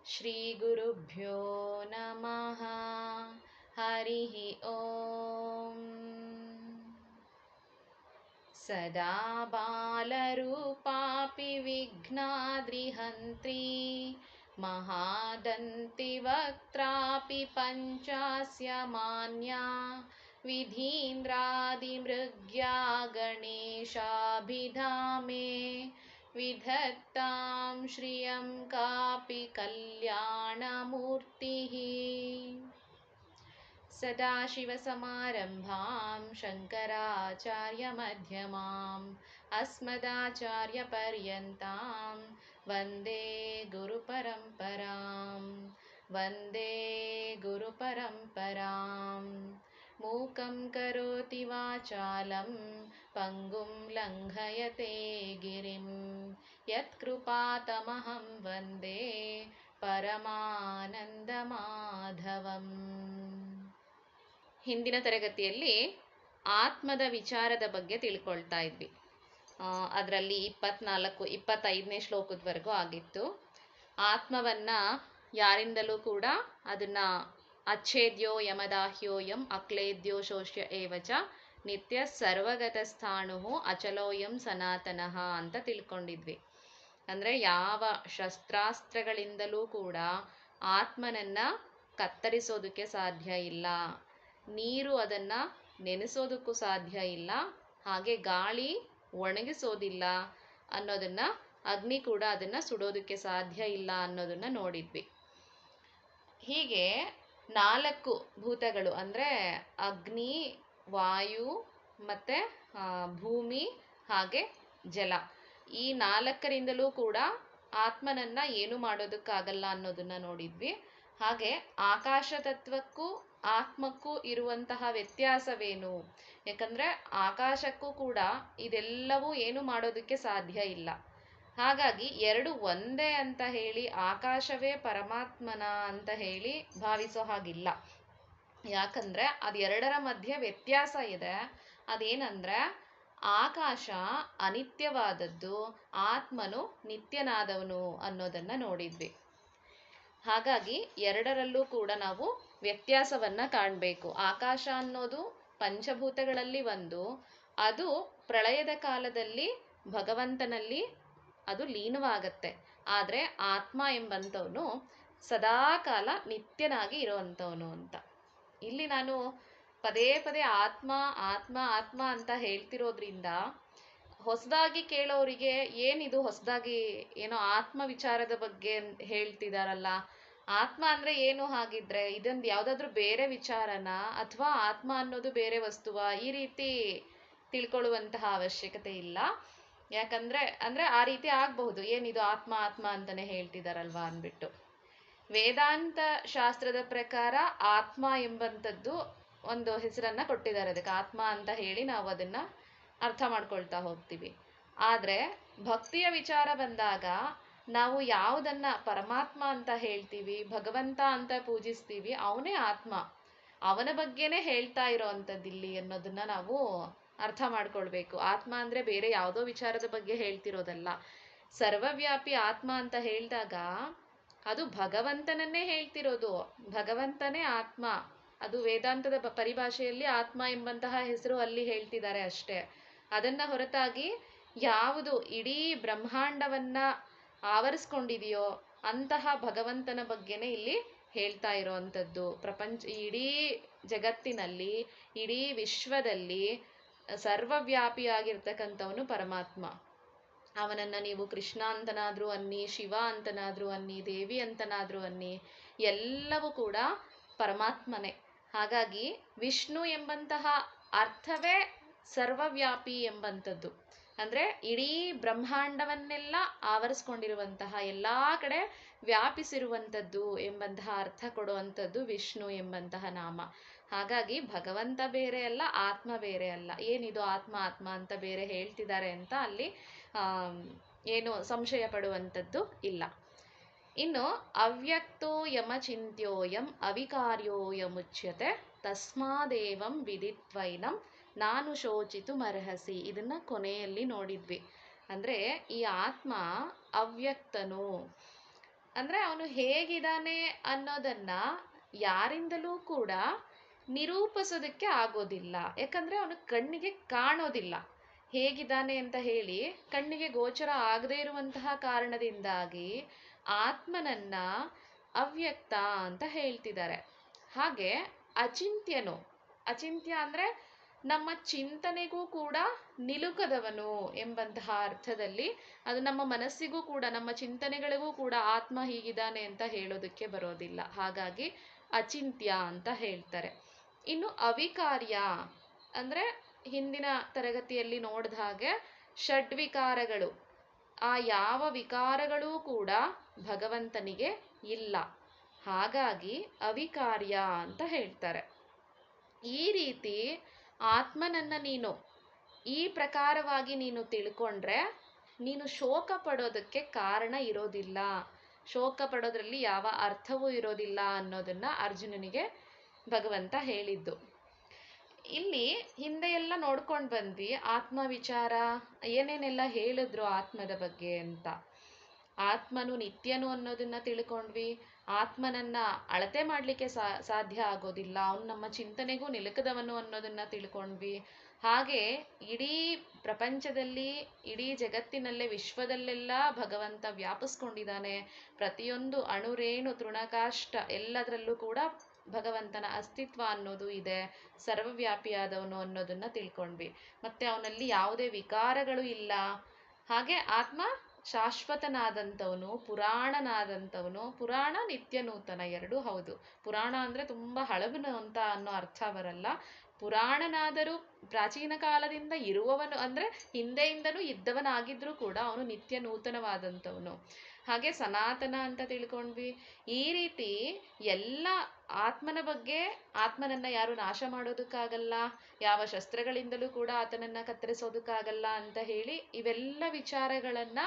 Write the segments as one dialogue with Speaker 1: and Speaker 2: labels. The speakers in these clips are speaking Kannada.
Speaker 1: ಶ್ರೀಗುರುಭ್ಯೋ ನಮಃ. ಹರಿಃ ಓಂ. ಸದಾ ಬಾಲರೂಪಾಪಿ ವಿಘ್ನಾದ್ರಿಹಂತ್ರಿ ಮಹಾದಂತಿ ವಕ್ತ್ರಾಪಿ ಪಂಚಾಸ್ಯ ಮಾನ್ಯಾ ವಿಧೀಂದ್ರಾದಿಮೃಗ್ಯಾ ಗಣೇಶಾಭಿಧಾಮೇ ವಿಧತ್ತಾಂ ಶ್ರಿಯಂ ಕಾಪಿ ಕಲ್ಯಾಣಮೂರ್ತಿಃ. ಸದಾಶಿವಸಮಾರಂಭಾಂ ಶಂಕರಾಚಾರ್ಯಮಧ್ಯಮಾಂ ಅಸ್ಮದಾಚಾರ್ಯಪರ್ಯಂತಾಂ ವಂದೇ ಗುರುಪರಂಪರಾಂ. ವಂದೇ ಗುರುಪರಂಪರಾಂ. ಮೂಕಂ ಕರೋತಿ ವಾಚಾಲಂ ಪಂಗುಂ ಲಂಘಯತೆ ಗಿರಿಂ ಯತ್ಕೃಪಾತಮಹಂ ವಂದೇ ಪರಮಾನಂದಮಾಧವಂ. ಹಿಂದಿನ ತರಗತಿಯಲ್ಲಿ ಆತ್ಮದ ವಿಚಾರದ ಬಗ್ಗೆ ತಿಳ್ಕೊಳ್ತಾ ಇದ್ವಿ. ಅದರಲ್ಲಿ 25ನೇ ಶ್ಲೋಕದವರೆಗೂ ಆಗಿತ್ತು. ಆತ್ಮವನ್ನು ಯಾರಿಂದಲೂ ಕೂಡ ಅದನ್ನು ಅಚ್ಛೇದ್ಯೋ ಯಮದಾಹ್ಯೋಯಂ ಅಕ್ಲೇದ್ಯೋ ಶೋಷ್ಯ ಏವಚ ನಿತ್ಯ ಸರ್ವಗತ ಸ್ಥಾಣು ಅಚಲೋಯಂ ಸನಾತನಃ ಅಂತ ತಿಳ್ಕೊಂಡಿದ್ವಿ. ಅಂದರೆ ಯಾವ ಶಸ್ತ್ರಾಸ್ತ್ರಗಳಿಂದಲೂ ಕೂಡ ಆತ್ಮನನ್ನು ಕತ್ತರಿಸೋದಕ್ಕೆ ಸಾಧ್ಯ ಇಲ್ಲ. ನೀರು ಅದನ್ನು ನೆನೆಸೋದಕ್ಕೂ ಸಾಧ್ಯ ಇಲ್ಲ, ಹಾಗೆ ಗಾಳಿ ಒಣಗಿಸೋದಿಲ್ಲ ಅನ್ನೋದನ್ನು, ಅಗ್ನಿ ಕೂಡ ಅದನ್ನು ಸುಡೋದಕ್ಕೆ ಸಾಧ್ಯ ಇಲ್ಲ ಅನ್ನೋದನ್ನು ನೋಡಿದ್ವಿ. ಹೀಗೆ 4 ಭೂತಗಳು ಅಂದರೆ ಅಗ್ನಿ, ವಾಯು ಮತ್ತು ಭೂಮಿ ಹಾಗೆ ಜಲ, ಈ 4ರಿಂದಲೂ ಕೂಡ ಆತ್ಮನನ್ನು ಏನು ಮಾಡೋದಕ್ಕಾಗಲ್ಲ ಅನ್ನೋದನ್ನು ನೋಡಿದ್ವಿ. ಹಾಗೆ ಆಕಾಶ ತತ್ವಕ್ಕೂ ಆತ್ಮಕ್ಕೂ ಇರುವಂತಹ ವ್ಯತ್ಯಾಸವೇನು? ಯಾಕಂದರೆ ಆಕಾಶಕ್ಕೂ ಕೂಡ ಇದೆಲ್ಲವೂ ಏನು ಮಾಡೋದಕ್ಕೆ ಸಾಧ್ಯ ಇಲ್ಲ. ಹಾಗಾಗಿ 2 ಒಂದೇ ಅಂತ ಹೇಳಿ ಆಕಾಶವೇ ಪರಮಾತ್ಮನ ಅಂತ ಹೇಳಿ ಭಾವಿಸೋ ಹಾಗಿಲ್ಲ. ಯಾಕಂದರೆ ಅದು 2ರ ಮಧ್ಯೆ ವ್ಯತ್ಯಾಸ ಇದೆ. ಅದೇನಂದರೆ ಆಕಾಶ ಅನಿತ್ಯವಾದದ್ದು, ಆತ್ಮನು ನಿತ್ಯನಾದವನು ಅನ್ನೋದನ್ನು ನೋಡಿದ್ವಿ. ಹಾಗಾಗಿ 2ರಲ್ಲೂ ಕೂಡ ನಾವು ವ್ಯತ್ಯಾಸವನ್ನು ಕಾಣಬೇಕು. ಆಕಾಶ ಅನ್ನೋದು ಪಂಚಭೂತಗಳಲ್ಲಿ ಒಂದು, ಅದು ಪ್ರಳಯದ ಕಾಲದಲ್ಲಿ ಭಗವಂತನಲ್ಲಿ ಅದು ಲೀನವಾಗತ್ತೆ. ಆದರೆ ಆತ್ಮ ಎಂಬಂಥವನು ಸದಾಕಾಲ ನಿತ್ಯನಾಗಿ ಇರೋವಂಥವನು ಅಂತ. ಇಲ್ಲಿ ನಾನು ಪದೇ ಪದೇ ಆತ್ಮ ಆತ್ಮ ಆತ್ಮ ಅಂತ ಹೇಳ್ತಿರೋದ್ರಿಂದ ಹೊಸದಾಗಿ ಕೇಳೋರಿಗೆ ಏನಿದು ಹೊಸದಾಗಿ ಏನೋ ಆತ್ಮ ವಿಚಾರದ ಬಗ್ಗೆ ಹೇಳ್ತಿದಾರಲ್ಲ, ಆತ್ಮ ಅಂದರೆ ಏನು? ಹಾಗಿದ್ರೆ ಇದೊಂದು ಯಾವುದಾದ್ರೂ ಬೇರೆ ವಿಚಾರನ ಅಥವಾ ಆತ್ಮ ಅನ್ನೋದು ಬೇರೆ ವಸ್ತುವ? ಈ ರೀತಿ ತಿಳ್ಕೊಳ್ಳುವಂತಹ ಅವಶ್ಯಕತೆ ಇಲ್ಲ. ಯಾಕಂದರೆ ಆ ರೀತಿ ಆಗಬಹುದು, ಏನಿದು ಆತ್ಮ ಆತ್ಮ ಅಂತಲೇ ಹೇಳ್ತಿದಾರಲ್ವಾ ಅಂದ್ಬಿಟ್ಟು. ವೇದಾಂತ ಶಾಸ್ತ್ರದ ಪ್ರಕಾರ ಆತ್ಮ ಎಂಬಂಥದ್ದು ಒಂದು ಹೆಸರನ್ನು ಕೊಟ್ಟಿದ್ದಾರೆ ಅದಕ್ಕೆ, ಆತ್ಮ ಅಂತ ಹೇಳಿ ನಾವು ಅದನ್ನು ಅರ್ಥ ಮಾಡ್ಕೊಳ್ತಾ ಹೋಗ್ತೀವಿ. ಆದರೆ ಭಕ್ತಿಯ ವಿಚಾರ ಬಂದಾಗ ನಾವು ಯಾವುದನ್ನು ಪರಮಾತ್ಮ ಅಂತ ಹೇಳ್ತೀವಿ, ಭಗವಂತ ಅಂತ ಪೂಜಿಸ್ತೀವಿ, ಅವನೇ ಆತ್ಮ, ಅವನ ಬಗ್ಗೆನೇ ಹೇಳ್ತಾ ಇರೋ ಅಂಥದ್ದಿಲ್ಲಿ ಅನ್ನೋದನ್ನು ನಾವು ಅರ್ಥ ಮಾಡ್ಕೊಳ್ಬೇಕು. ಆತ್ಮ ಅಂದರೆ ಬೇರೆ ಯಾವುದೋ ವಿಚಾರದ ಬಗ್ಗೆ ಹೇಳ್ತಿರೋದಲ್ಲ. ಸರ್ವವ್ಯಾಪಿ ಆತ್ಮ ಅಂತ ಹೇಳಿದಾಗ ಅದು ಭಗವಂತನನ್ನೇ ಹೇಳ್ತಿರೋದು. ಭಗವಂತನೇ ಆತ್ಮ. ಅದು ವೇದಾಂತದ ಪರಿಭಾಷೆಯಲ್ಲಿ ಆತ್ಮ ಎಂಬಂತಹ ಹೆಸರು ಅಲ್ಲಿ ಹೇಳ್ತಿದ್ದಾರೆ ಅಷ್ಟೇ. ಅದನ್ನು ಹೊರತಾಗಿ ಯಾವುದು ಇಡೀ ಬ್ರಹ್ಮಾಂಡವನ್ನು ಆವರಿಸ್ಕೊಂಡಿದೆಯೋ ಅಂತಹ ಭಗವಂತನ ಬಗ್ಗೆನೇ ಇಲ್ಲಿ ಹೇಳ್ತಾ ಇರೋವಂಥದ್ದು. ಇಡೀ ಜಗತ್ತಿನಲ್ಲಿ, ಇಡೀ ವಿಶ್ವದಲ್ಲಿ ಸರ್ವವ್ಯಾಪಿಯಾಗಿರ್ತಕ್ಕಂಥವನು ಪರಮಾತ್ಮ. ಅವನನ್ನು ನೀವು ಕೃಷ್ಣ ಅಂತನಾದರೂ ಅನ್ನಿ, ಶಿವ ಅಂತನಾದರೂ ಅನ್ನಿ, ದೇವಿ ಅಂತನಾದರೂ ಅನ್ನಿ, ಎಲ್ಲವೂ ಕೂಡ ಪರಮಾತ್ಮನೇ. ಹಾಗಾಗಿ ವಿಷ್ಣು ಎಂಬಂತಹ ಅರ್ಥವೇ ಸರ್ವವ್ಯಾಪಿ ಎಂಬಂಥದ್ದು. ಅಂದರೆ ಇಡೀ ಬ್ರಹ್ಮಾಂಡವನ್ನೆಲ್ಲ ಆವರಿಸ್ಕೊಂಡಿರುವಂತಹ, ಎಲ್ಲ ಕಡೆ ವ್ಯಾಪಿಸಿರುವಂಥದ್ದು ಎಂಬಂತಹ ಅರ್ಥ ಕೊಡುವಂಥದ್ದು ವಿಷ್ಣು ಎಂಬಂತಹ ನಾಮ. ಹಾಗಾಗಿ ಭಗವಂತ ಬೇರೆ ಅಲ್ಲ, ಆತ್ಮ ಬೇರೆ ಅಲ್ಲ. ಏನಿದು ಆತ್ಮ ಆತ್ಮ ಅಂತ ಬೇರೆ ಹೇಳ್ತಿದ್ದಾರೆ ಅಂತ ಅಲ್ಲಿ ಏನು ಸಂಶಯ ಪಡುವಂಥದ್ದು ಇಲ್ಲ. ಇನ್ನು ಅವ್ಯಕ್ತೋ ಯಮಚಿಂತ್ಯೋಯಂ ಅವಿಕಾರ್ಯೋಯಮುಚ್ಯತೆ ತಸ್ಮಾದೇವಂ ವಿದಿತ್ವೈನಂ ನಾನು ಶೋಚಿತು ಮರ್ಹಸಿ. ಇದನ್ನು ಕೊನೆಯಲ್ಲಿ ನೋಡಿದ್ವಿ. ಅಂದರೆ ಈ ಆತ್ಮ ಅವ್ಯಕ್ತನು, ಅಂದ್ರೆ ಅವನು ಹೇಗಿದ್ದಾನೆ ಅನ್ನೋದನ್ನ ಯಾರಿಂದಲೂ ಕೂಡ ನಿರೂಪಿಸೋದಕ್ಕೆ ಆಗೋದಿಲ್ಲ. ಯಾಕಂದ್ರೆ ಅವನು ಕಣ್ಣಿಗೆ ಕಾಣೋದಿಲ್ಲ. ಹೇಗಿದ್ದಾನೆ ಅಂತ ಹೇಳಿ ಕಣ್ಣಿಗೆ ಗೋಚರ ಆಗದೇ ಇರುವಂತಹ ಕಾರಣದಿಂದಾಗಿ ಆತ್ಮನನ್ನ ಅವ್ಯಕ್ತ ಅಂತ ಹೇಳ್ತಿದ್ದಾರೆ. ಹಾಗೆ ಅಚಿಂತ್ಯನು, ಅಚಿಂತ್ಯ ಅಂದ್ರೆ ನಮ್ಮ ಚಿಂತನೆಗೂ ಕೂಡ ನಿಲುಕದವನು ಎಂಬಂತಹ ಅರ್ಥದಲ್ಲಿ, ಅದು ನಮ್ಮ ಮನಸ್ಸಿಗೂ ಕೂಡ ನಮ್ಮ ಚಿಂತನೆಗಳಿಗೂ ಕೂಡ ಆತ್ಮ ಹೀಗಿದ್ದಾನೆ ಅಂತ ಹೇಳೋದಕ್ಕೆ ಬರೋದಿಲ್ಲ. ಹಾಗಾಗಿ ಅಚಿಂತ್ಯ ಅಂತ ಹೇಳ್ತಾರೆ. ಇನ್ನು ಅವಿಕಾರ್ಯ ಅಂದ್ರೆ ಹಿಂದಿನ ತರಗತಿಯಲ್ಲಿ ನೋಡಿದ ಹಾಗೆ ಷಡ್ವಿಕಾರಗಳು, ಆ ಯಾವ ವಿಕಾರಗಳೂ ಕೂಡ ಭಗವಂತನಿಗೆ ಇಲ್ಲ. ಹಾಗಾಗಿ ಅವಿಕಾರ್ಯ ಅಂತ ಹೇಳ್ತಾರೆ. ಈ ರೀತಿ ಆತ್ಮನನ್ನ ನೀನು ಈ ಪ್ರಕಾರವಾಗಿ ನೀನು ತಿಳ್ಕೊಂಡ್ರೆ ನೀನು ಶೋಕ ಪಡೋದಕ್ಕೆ ಕಾರಣ ಇರೋದಿಲ್ಲ, ಶೋಕ ಪಡೋದ್ರಲ್ಲಿ ಯಾವ ಅರ್ಥವೂ ಇರೋದಿಲ್ಲ ಅನ್ನೋದನ್ನ ಅರ್ಜುನನಿಗೆ ಭಗವಂತ ಹೇಳಿದ್ದು. ಇಲ್ಲಿ ಹಿಂದೆ ಎಲ್ಲ ನೋಡ್ಕೊಂಡು ಬಂದ್ವಿ ಆತ್ಮ ವಿಚಾರ, ಏನೇನೆಲ್ಲ ಹೇಳಿದ್ರು ಆತ್ಮದ ಬಗ್ಗೆ ಅಂತ. ಆತ್ಮನು ನಿತ್ಯನು ಅನ್ನೋದನ್ನ ತಿಳ್ಕೊಂಡ್ವಿ. ಆತ್ಮನನ್ನ ಅಳತೆ ಮಾಡ್ಲಿಕ್ಕೆ ಸಾಧ್ಯ ಆಗೋದಿಲ್ಲ, ಅವನು ನಮ್ಮ ಚಿಂತನೆಗೂ ನಿಲುಕದವನು ಅನ್ನೋದನ್ನ ತಿಳ್ಕೊಂಡ್ವಿ. ಹಾಗೆ ಇಡೀ ಪ್ರಪಂಚದಲ್ಲಿ, ಇಡೀ ಜಗತ್ತಿನಲ್ಲೇ, ವಿಶ್ವದಲ್ಲೆಲ್ಲ ಭಗವಂತ ವ್ಯಾಪಿಸ್ಕೊಂಡಿದ್ದಾನೆ. ಪ್ರತಿಯೊಂದು ಅಣುರೇಣು ತೃಣಕಾಷ್ಟ ಎಲ್ಲದರಲ್ಲೂ ಕೂಡ ಭಗವಂತನ ಅಸ್ತಿತ್ವ ಅನ್ನೋದು ಇದೆ, ಸರ್ವವ್ಯಾಪಿಯಾದವನು ಅನ್ನೋದನ್ನ ತಿಳ್ಕೊಂಡ್ವಿ. ಮತ್ತೆ ಅವನಲ್ಲಿ ಯಾವುದೇ ವಿಕಾರಗಳು ಇಲ್ಲ. ಹಾಗೆ ಆತ್ಮ ಶಾಶ್ವತನಾದಂಥವನು, ಪುರಾಣನಾದಂಥವನು. ಪುರಾಣ ನಿತ್ಯ ನೂತನ ಎರಡೂ ಹೌದು. ಪುರಾಣ ಅಂದ್ರೆ ತುಂಬಾ ಹಳಬನು ಅಂತ ಅನ್ನೋ ಅರ್ಥ ಬರಲ್ಲ. ಪುರಾಣನಾದರೂ ಪ್ರಾಚೀನ ಕಾಲದಿಂದ ಇರುವವನು, ಅಂದ್ರೆ ಹಿಂದೆಯಿಂದನೂ ಇದ್ದವನಾಗಿದ್ರೂ ಕೂಡ ಅವನು ನಿತ್ಯ ನೂತನವಾದಂಥವನು. ಹಾಗೆ ಸನಾತನ ಅಂತ ತಿಳ್ಕೊಂಡ್ವಿ. ಈ ರೀತಿ ಎಲ್ಲ ಆತ್ಮನ ಬಗ್ಗೆ, ಆತ್ಮನನ್ನ ಯಾರು ನಾಶ ಮಾಡೋದಕ್ಕಾಗಲ್ಲ, ಯಾವ ಶಸ್ತ್ರಗಳಿಂದಲೂ ಕೂಡ ಆತನನ್ನ ಕತ್ತರಿಸೋದಕ್ಕಾಗಲ್ಲ ಅಂತ ಹೇಳಿ ಇವೆಲ್ಲ ವಿಚಾರಗಳನ್ನ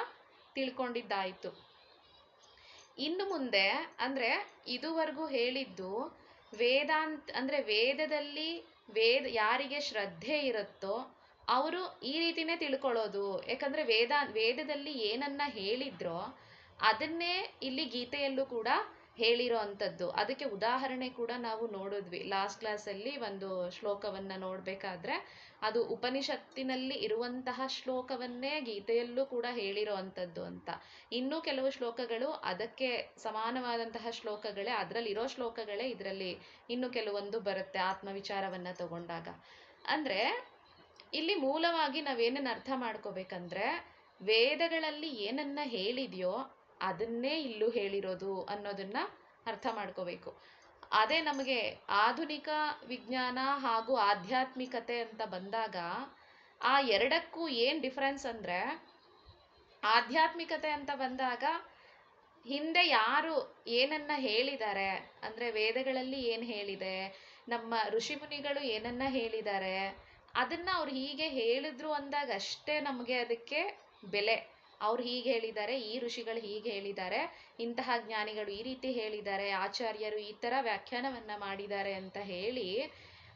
Speaker 1: ತಿಳ್ಕೊಂಡಿದ್ದಾಯ್ತು. ಇನ್ನು ಮುಂದೆ ಅಂದ್ರೆ ಇದುವರೆಗೂ ಹೇಳಿದ್ದು ವೇದಾಂತ, ಅಂದ್ರೆ ವೇದದಲ್ಲಿ ಯಾರಿಗೆ ಶ್ರದ್ಧೆ ಇರುತ್ತೋ ಅವರು ಈ ರೀತಿನೇ ತಿಳ್ಕೊಳ್ಳೋದು. ಯಾಕಂದ್ರೆ ವೇದದಲ್ಲಿ ಏನನ್ನ ಹೇಳಿದ್ರೋ ಅದನ್ನೇ ಇಲ್ಲಿ ಗೀತೆಯಲ್ಲೂ ಕೂಡ ಹೇಳಿರೋ ಅಂಥದ್ದು. ಅದಕ್ಕೆ ಉದಾಹರಣೆ ಕೂಡ ನಾವು ನೋಡಿದ್ವಿ ಲಾಸ್ಟ್ ಕ್ಲಾಸಲ್ಲಿ. ಒಂದು ಶ್ಲೋಕವನ್ನ ನೋಡ್ಬೇಕಾದ್ರೆ ಅದು ಉಪನಿಷತ್ತಿನಲ್ಲಿ ಇರುವಂತಹ ಶ್ಲೋಕವನ್ನೇ ಗೀತೆಯಲ್ಲೂ ಕೂಡ ಹೇಳಿರೋ ಅಂಥದ್ದು ಅಂತ. ಇನ್ನೂ ಕೆಲವು ಶ್ಲೋಕಗಳು ಅದಕ್ಕೆ ಸಮಾನವಾದಂತಹ ಶ್ಲೋಕಗಳೇ, ಅದರಲ್ಲಿರೋ ಶ್ಲೋಕಗಳೇ ಇದರಲ್ಲಿ ಇನ್ನು ಕೆಲವೊಂದು ಬರುತ್ತೆ ಆತ್ಮವಿಚಾರವನ್ನ ತಗೊಂಡಾಗ. ಅಂದ್ರೆ ಇಲ್ಲಿ ಮೂಲವಾಗಿ ನಾವೇನನ್ನ ಅರ್ಥ ಮಾಡ್ಕೋಬೇಕಂದ್ರೆ, ವೇದಗಳಲ್ಲಿ ಏನನ್ನ ಹೇಳಿದೆಯೋ ಅದನ್ನೇ ಇಲ್ಲೂ ಹೇಳಿರೋದು ಅನ್ನೋದನ್ನ ಅರ್ಥ ಮಾಡ್ಕೋಬೇಕು. ಅದೇ ನಮಗೆ ಆಧುನಿಕ ವಿಜ್ಞಾನ ಹಾಗೂ ಆಧ್ಯಾತ್ಮಿಕತೆ ಅಂತ ಬಂದಾಗ ಆ ಎರಡಕ್ಕೂ ಏನ್ ಡಿಫರೆನ್ಸ್ ಅಂದ್ರೆ, ಆಧ್ಯಾತ್ಮಿಕತೆ ಅಂತ ಬಂದಾಗ ಹಿಂದೆ ಯಾರು ಏನನ್ನ ಹೇಳಿದ್ದಾರೆ, ಅಂದ್ರೆ ವೇದಗಳಲ್ಲಿ ಏನ್ ಹೇಳಿದೆ, ನಮ್ಮ ಋಷಿಮುನಿಗಳು ಏನನ್ನ ಹೇಳಿದ್ದಾರೆ, ಅದನ್ನ ಅವ್ರು ಹೀಗೆ ಹೇಳಿದ್ರು ಅಂದಾಗ ಅಷ್ಟೇ ನಮಗೆ ಅದಕ್ಕೆ ಬೆಲೆ. ಅವ್ರು ಹೀಗೆ ಹೇಳಿದ್ದಾರೆ, ಈ ಋಷಿಗಳು ಹೀಗೆ ಹೇಳಿದ್ದಾರೆ, ಇಂತಹ ಜ್ಞಾನಿಗಳು ಈ ರೀತಿ ಹೇಳಿದ್ದಾರೆ, ಆಚಾರ್ಯರು ಈ ಥರ ವ್ಯಾಖ್ಯಾನವನ್ನ ಮಾಡಿದ್ದಾರೆ ಅಂತ ಹೇಳಿ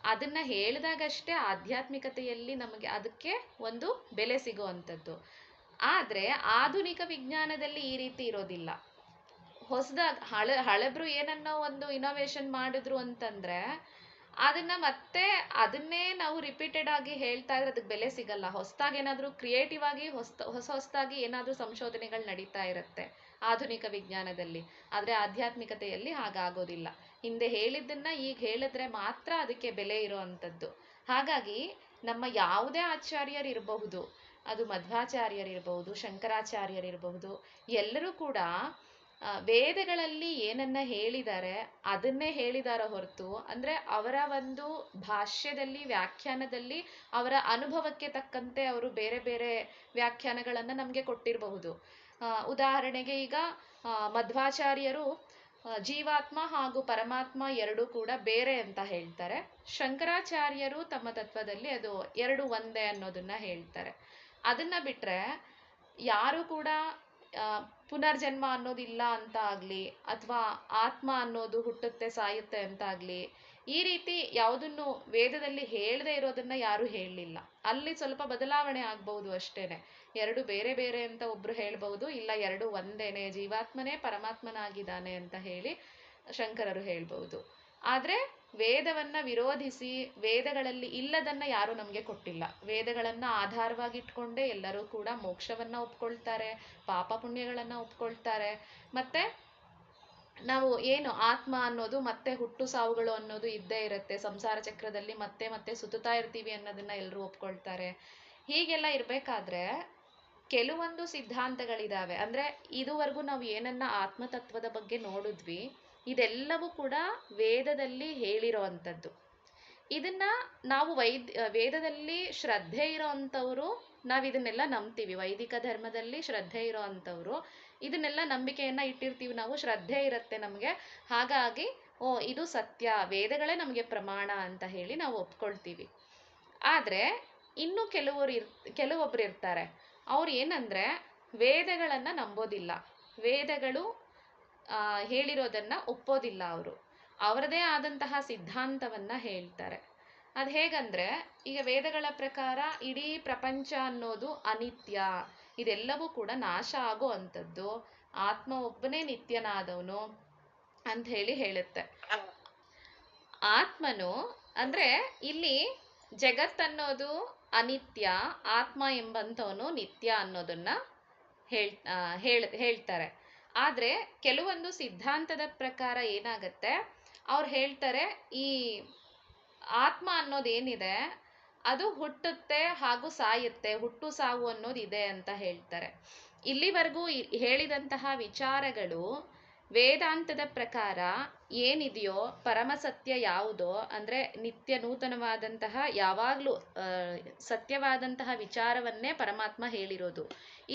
Speaker 1: ಅದನ್ನ ಹೇಳಿದಾಗಷ್ಟೇ ಆಧ್ಯಾತ್ಮಿಕತೆಯಲ್ಲಿ ನಮಗೆ ಅದಕ್ಕೆ ಒಂದು ಬೆಲೆ ಸಿಗುವಂಥದ್ದು. ಆದರೆ ಆಧುನಿಕ ವಿಜ್ಞಾನದಲ್ಲಿ ಈ ರೀತಿ ಇರೋದಿಲ್ಲ. ಹೊಸದಾಗಿ ಹಳಬ್ರು ಏನನ್ನೋ ಒಂದು ಇನೋವೇಷನ್ ಮಾಡಿದ್ರು ಅಂತಂದ್ರೆ ಅದನ್ನ ಮತ್ತೆ ಅದನ್ನೇ ನಾವು ರಿಪೀಟೆಡ್ ಆಗಿ ಹೇಳ್ತಾ ಇದ್ರೆ ಅದಕ್ಕೆ ಬೆಲೆ ಸಿಗಲ್ಲ. ಹೊಸದಾಗಿ ಏನಾದರೂ ಕ್ರಿಯೇಟಿವ್ ಆಗಿ ಹೊಸದಾಗಿ ಏನಾದರೂ ಸಂಶೋಧನೆಗಳು ನಡೀತಾ ಇರುತ್ತೆ ಆಧುನಿಕ ವಿಜ್ಞಾನದಲ್ಲಿ. ಆದರೆ ಆಧ್ಯಾತ್ಮಿಕತೆಯಲ್ಲಿ ಹಾಗಾಗೋದಿಲ್ಲ. ಹಿಂದೆ ಹೇಳಿದ್ದನ್ನ ಈಗ ಹೇಳಿದ್ರೆ ಮಾತ್ರ ಅದಕ್ಕೆ ಬೆಲೆ ಇರೋ ಅಂಥದ್ದು. ಹಾಗಾಗಿ ನಮ್ಮ ಯಾವುದೇ ಆಚಾರ್ಯರಿರಬಹುದು, ಅದು ಮಧ್ವಾಚಾರ್ಯರಿರಬಹುದು, ಶಂಕರಾಚಾರ್ಯರಿರಬಹುದು, ಎಲ್ಲರೂ ಕೂಡ ವೇದಗಳಲ್ಲಿ ಏನನ್ನ ಹೇಳಿದ್ದಾರೆ ಅದನ್ನೇ ಹೇಳಿದಾರೋ ಹೊರತು, ಅಂದ್ರೆ ಅವರ ಒಂದು ಭಾಷ್ಯದಲ್ಲಿ, ವ್ಯಾಖ್ಯಾನದಲ್ಲಿ ಅವರ ಅನುಭವಕ್ಕೆ ತಕ್ಕಂತೆ ಅವರು ಬೇರೆ ಬೇರೆ ವ್ಯಾಖ್ಯಾನಗಳನ್ನ ನಮಗೆ ಕೊಟ್ಟಿರಬಹುದು. ಉದಾಹರಣೆಗೆ ಈಗ ಮಧ್ವಾಚಾರ್ಯರು ಜೀವಾತ್ಮ ಹಾಗೂ ಪರಮಾತ್ಮ ಎರಡೂ ಕೂಡ ಬೇರೆ ಅಂತ ಹೇಳ್ತಾರೆ. ಶಂಕರಾಚಾರ್ಯರು ತಮ್ಮ ತತ್ವದಲ್ಲಿ ಅದು ಎರಡು ಒಂದೇ ಅನ್ನೋದನ್ನ ಹೇಳ್ತಾರೆ. ಅದನ್ನ ಬಿಟ್ರೆ ಯಾರು ಕೂಡ ಪುನರ್ಜನ್ಮ ಅನ್ನೋದಿಲ್ಲ ಅಂತ ಆಗ್ಲಿ, ಅಥವಾ ಆತ್ಮ ಅನ್ನೋದು ಹುಟ್ಟುತ್ತೆ ಸಾಯುತ್ತೆ ಅಂತ ಆಗ್ಲಿ, ಈ ರೀತಿ ಯಾವುದನ್ನು ವೇದದಲ್ಲಿ ಹೇಳದೇ ಇರೋದನ್ನ ಯಾರು ಹೇಳಲಿಲ್ಲ. ಅಲ್ಲಿ ಸ್ವಲ್ಪ ಬದಲಾವಣೆ ಆಗ್ಬಹುದು ಅಷ್ಟೇನೆ. ಎರಡು ಬೇರೆ ಬೇರೆ ಅಂತ ಒಬ್ರು ಹೇಳ್ಬಹುದು, ಇಲ್ಲ ಎರಡು ಒಂದೇನೆ, ಜೀವಾತ್ಮನೇ ಪರಮಾತ್ಮನಾಗಿದ್ದಾನೆ ಅಂತ ಹೇಳಿ ಶಂಕರರು ಹೇಳ್ಬಹುದು. ಆದ್ರೆ ವೇದವನ್ನ ವಿರೋಧಿಸಿ ವೇದಗಳಲ್ಲಿ ಇಲ್ಲದನ್ನ ಯಾರು ನಮಗೆ ಕೊಟ್ಟಿಲ್ಲ. ವೇದಗಳನ್ನ ಆಧಾರವಾಗಿಟ್ಕೊಂಡೇ ಎಲ್ಲರೂ ಕೂಡ ಮೋಕ್ಷವನ್ನ ಒಪ್ಕೊಳ್ತಾರೆ, ಪಾಪ ಪುಣ್ಯಗಳನ್ನ ಒಪ್ಕೊಳ್ತಾರೆ. ಮತ್ತೆ ನಾವು ಏನು ಆತ್ಮ ಅನ್ನೋದು ಮತ್ತೆ ಹುಟ್ಟು ಸಾವುಗಳು ಅನ್ನೋದು ಇದ್ದೇ ಇರುತ್ತೆ, ಸಂಸಾರ ಚಕ್ರದಲ್ಲಿ ಮತ್ತೆ ಮತ್ತೆ ಸುತ್ತುತ್ತಾ ಇರ್ತೀವಿ ಅನ್ನೋದನ್ನ ಎಲ್ಲರೂ ಒಪ್ಕೊಳ್ತಾರೆ. ಹೀಗೆಲ್ಲ ಇರ್ಬೇಕಾದ್ರೆ ಕೆಲವೊಂದು ಸಿದ್ಧಾಂತಗಳಿದಾವೆ. ಅಂದ್ರೆ ಇದುವರೆಗೂ ನಾವು ಏನನ್ನ ಆತ್ಮತತ್ವದ ಬಗ್ಗೆ ನೋಡಿದ್ವಿ, ಇದೆಲ್ಲವೂ ಕೂಡ ವೇದದಲ್ಲಿ ಹೇಳಿರೋ ಅಂಥದ್ದು. ಇದನ್ನ ನಾವು ವೇದದಲ್ಲಿ ಶ್ರದ್ಧೆ ಇರೋ ಅಂಥವ್ರು ನಾವು ಇದನ್ನೆಲ್ಲ ನಂಬ್ತೀವಿ. ವೈದಿಕ ಧರ್ಮದಲ್ಲಿ ಶ್ರದ್ಧೆ ಇರೋ ಅಂಥವ್ರು ಇದನ್ನೆಲ್ಲ ನಂಬಿಕೆಯನ್ನ ಇಟ್ಟಿರ್ತೀವಿ. ನಾವು ಶ್ರದ್ಧೆ ಇರುತ್ತೆ ನಮಗೆ, ಹಾಗಾಗಿ ಓ ಇದು ಸತ್ಯ, ವೇದಗಳೇ ನಮಗೆ ಪ್ರಮಾಣ ಅಂತ ಹೇಳಿ ನಾವು ಒಪ್ಕೊಳ್ತೀವಿ. ಆದ್ರೆ ಇನ್ನು ಕೆಲವೊಬ್ರು ಇರ್ತಾರೆ, ಅವ್ರು ಏನಂದ್ರೆ ವೇದಗಳನ್ನ ನಂಬೋದಿಲ್ಲ, ವೇದಗಳು ಹೇಳಿರೋದನ್ನ ಒಪ್ಪೋದಿಲ್ಲ. ಅವರು ಅವರದೇ ಆದಂತಹ ಸಿದ್ಧಾಂತವನ್ನ ಹೇಳ್ತಾರೆ. ಅದು ಹೇಗಂದ್ರೆ, ಈಗ ವೇದಗಳ ಪ್ರಕಾರ ಇಡೀ ಪ್ರಪಂಚ ಅನ್ನೋದು ಅನಿತ್ಯ, ಇದೆಲ್ಲವೂ ಕೂಡ ನಾಶ ಆಗೋ ಅಂಥದ್ದು, ಆತ್ಮ ಒಬ್ಬನೇ ನಿತ್ಯನಾದವನು ಅಂತ ಹೇಳುತ್ತೆ. ಆತ್ಮನು ಅಂದ್ರೆ ಇಲ್ಲಿ ಜಗತ್ತನ್ನೋದು ಅನಿತ್ಯ, ಆತ್ಮ ಎಂಬಂಥವನು ನಿತ್ಯ ಅನ್ನೋದನ್ನ ಹೇಳ್ತಾರೆ. ಆದ್ರೆ ಕೆಲವೊಂದು ಸಿದ್ಧಾಂತದ ಪ್ರಕಾರ ಏನಾಗತ್ತೆ, ಅವ್ರು ಹೇಳ್ತಾರೆ ಈ ಆತ್ಮ ಅನ್ನೋದೇನಿದೆ ಅದು ಹುಟ್ಟುತ್ತೆ ಹಾಗೂ ಸಾಯುತ್ತೆ, ಹುಟ್ಟು ಸಾವು ಅನ್ನೋದಿದೆ ಅಂತ ಹೇಳ್ತಾರೆ. ಇಲ್ಲಿವರೆಗೂ ಹೇಳಿದಂತಹ ವಿಚಾರಗಳು ವೇದಾಂತದ ಪ್ರಕಾರ ಏನಿದೆಯೋ ಪರಮಸತ್ಯ ಯಾವುದೋ, ಅಂದ್ರೆ ನಿತ್ಯ ನೂತನವಾದಂತಹ ಯಾವಾಗ್ಲೂ ಸತ್ಯವಾದಂತಹ ವಿಚಾರವನ್ನೇ ಪರಮಾತ್ಮ ಹೇಳಿರೋದು.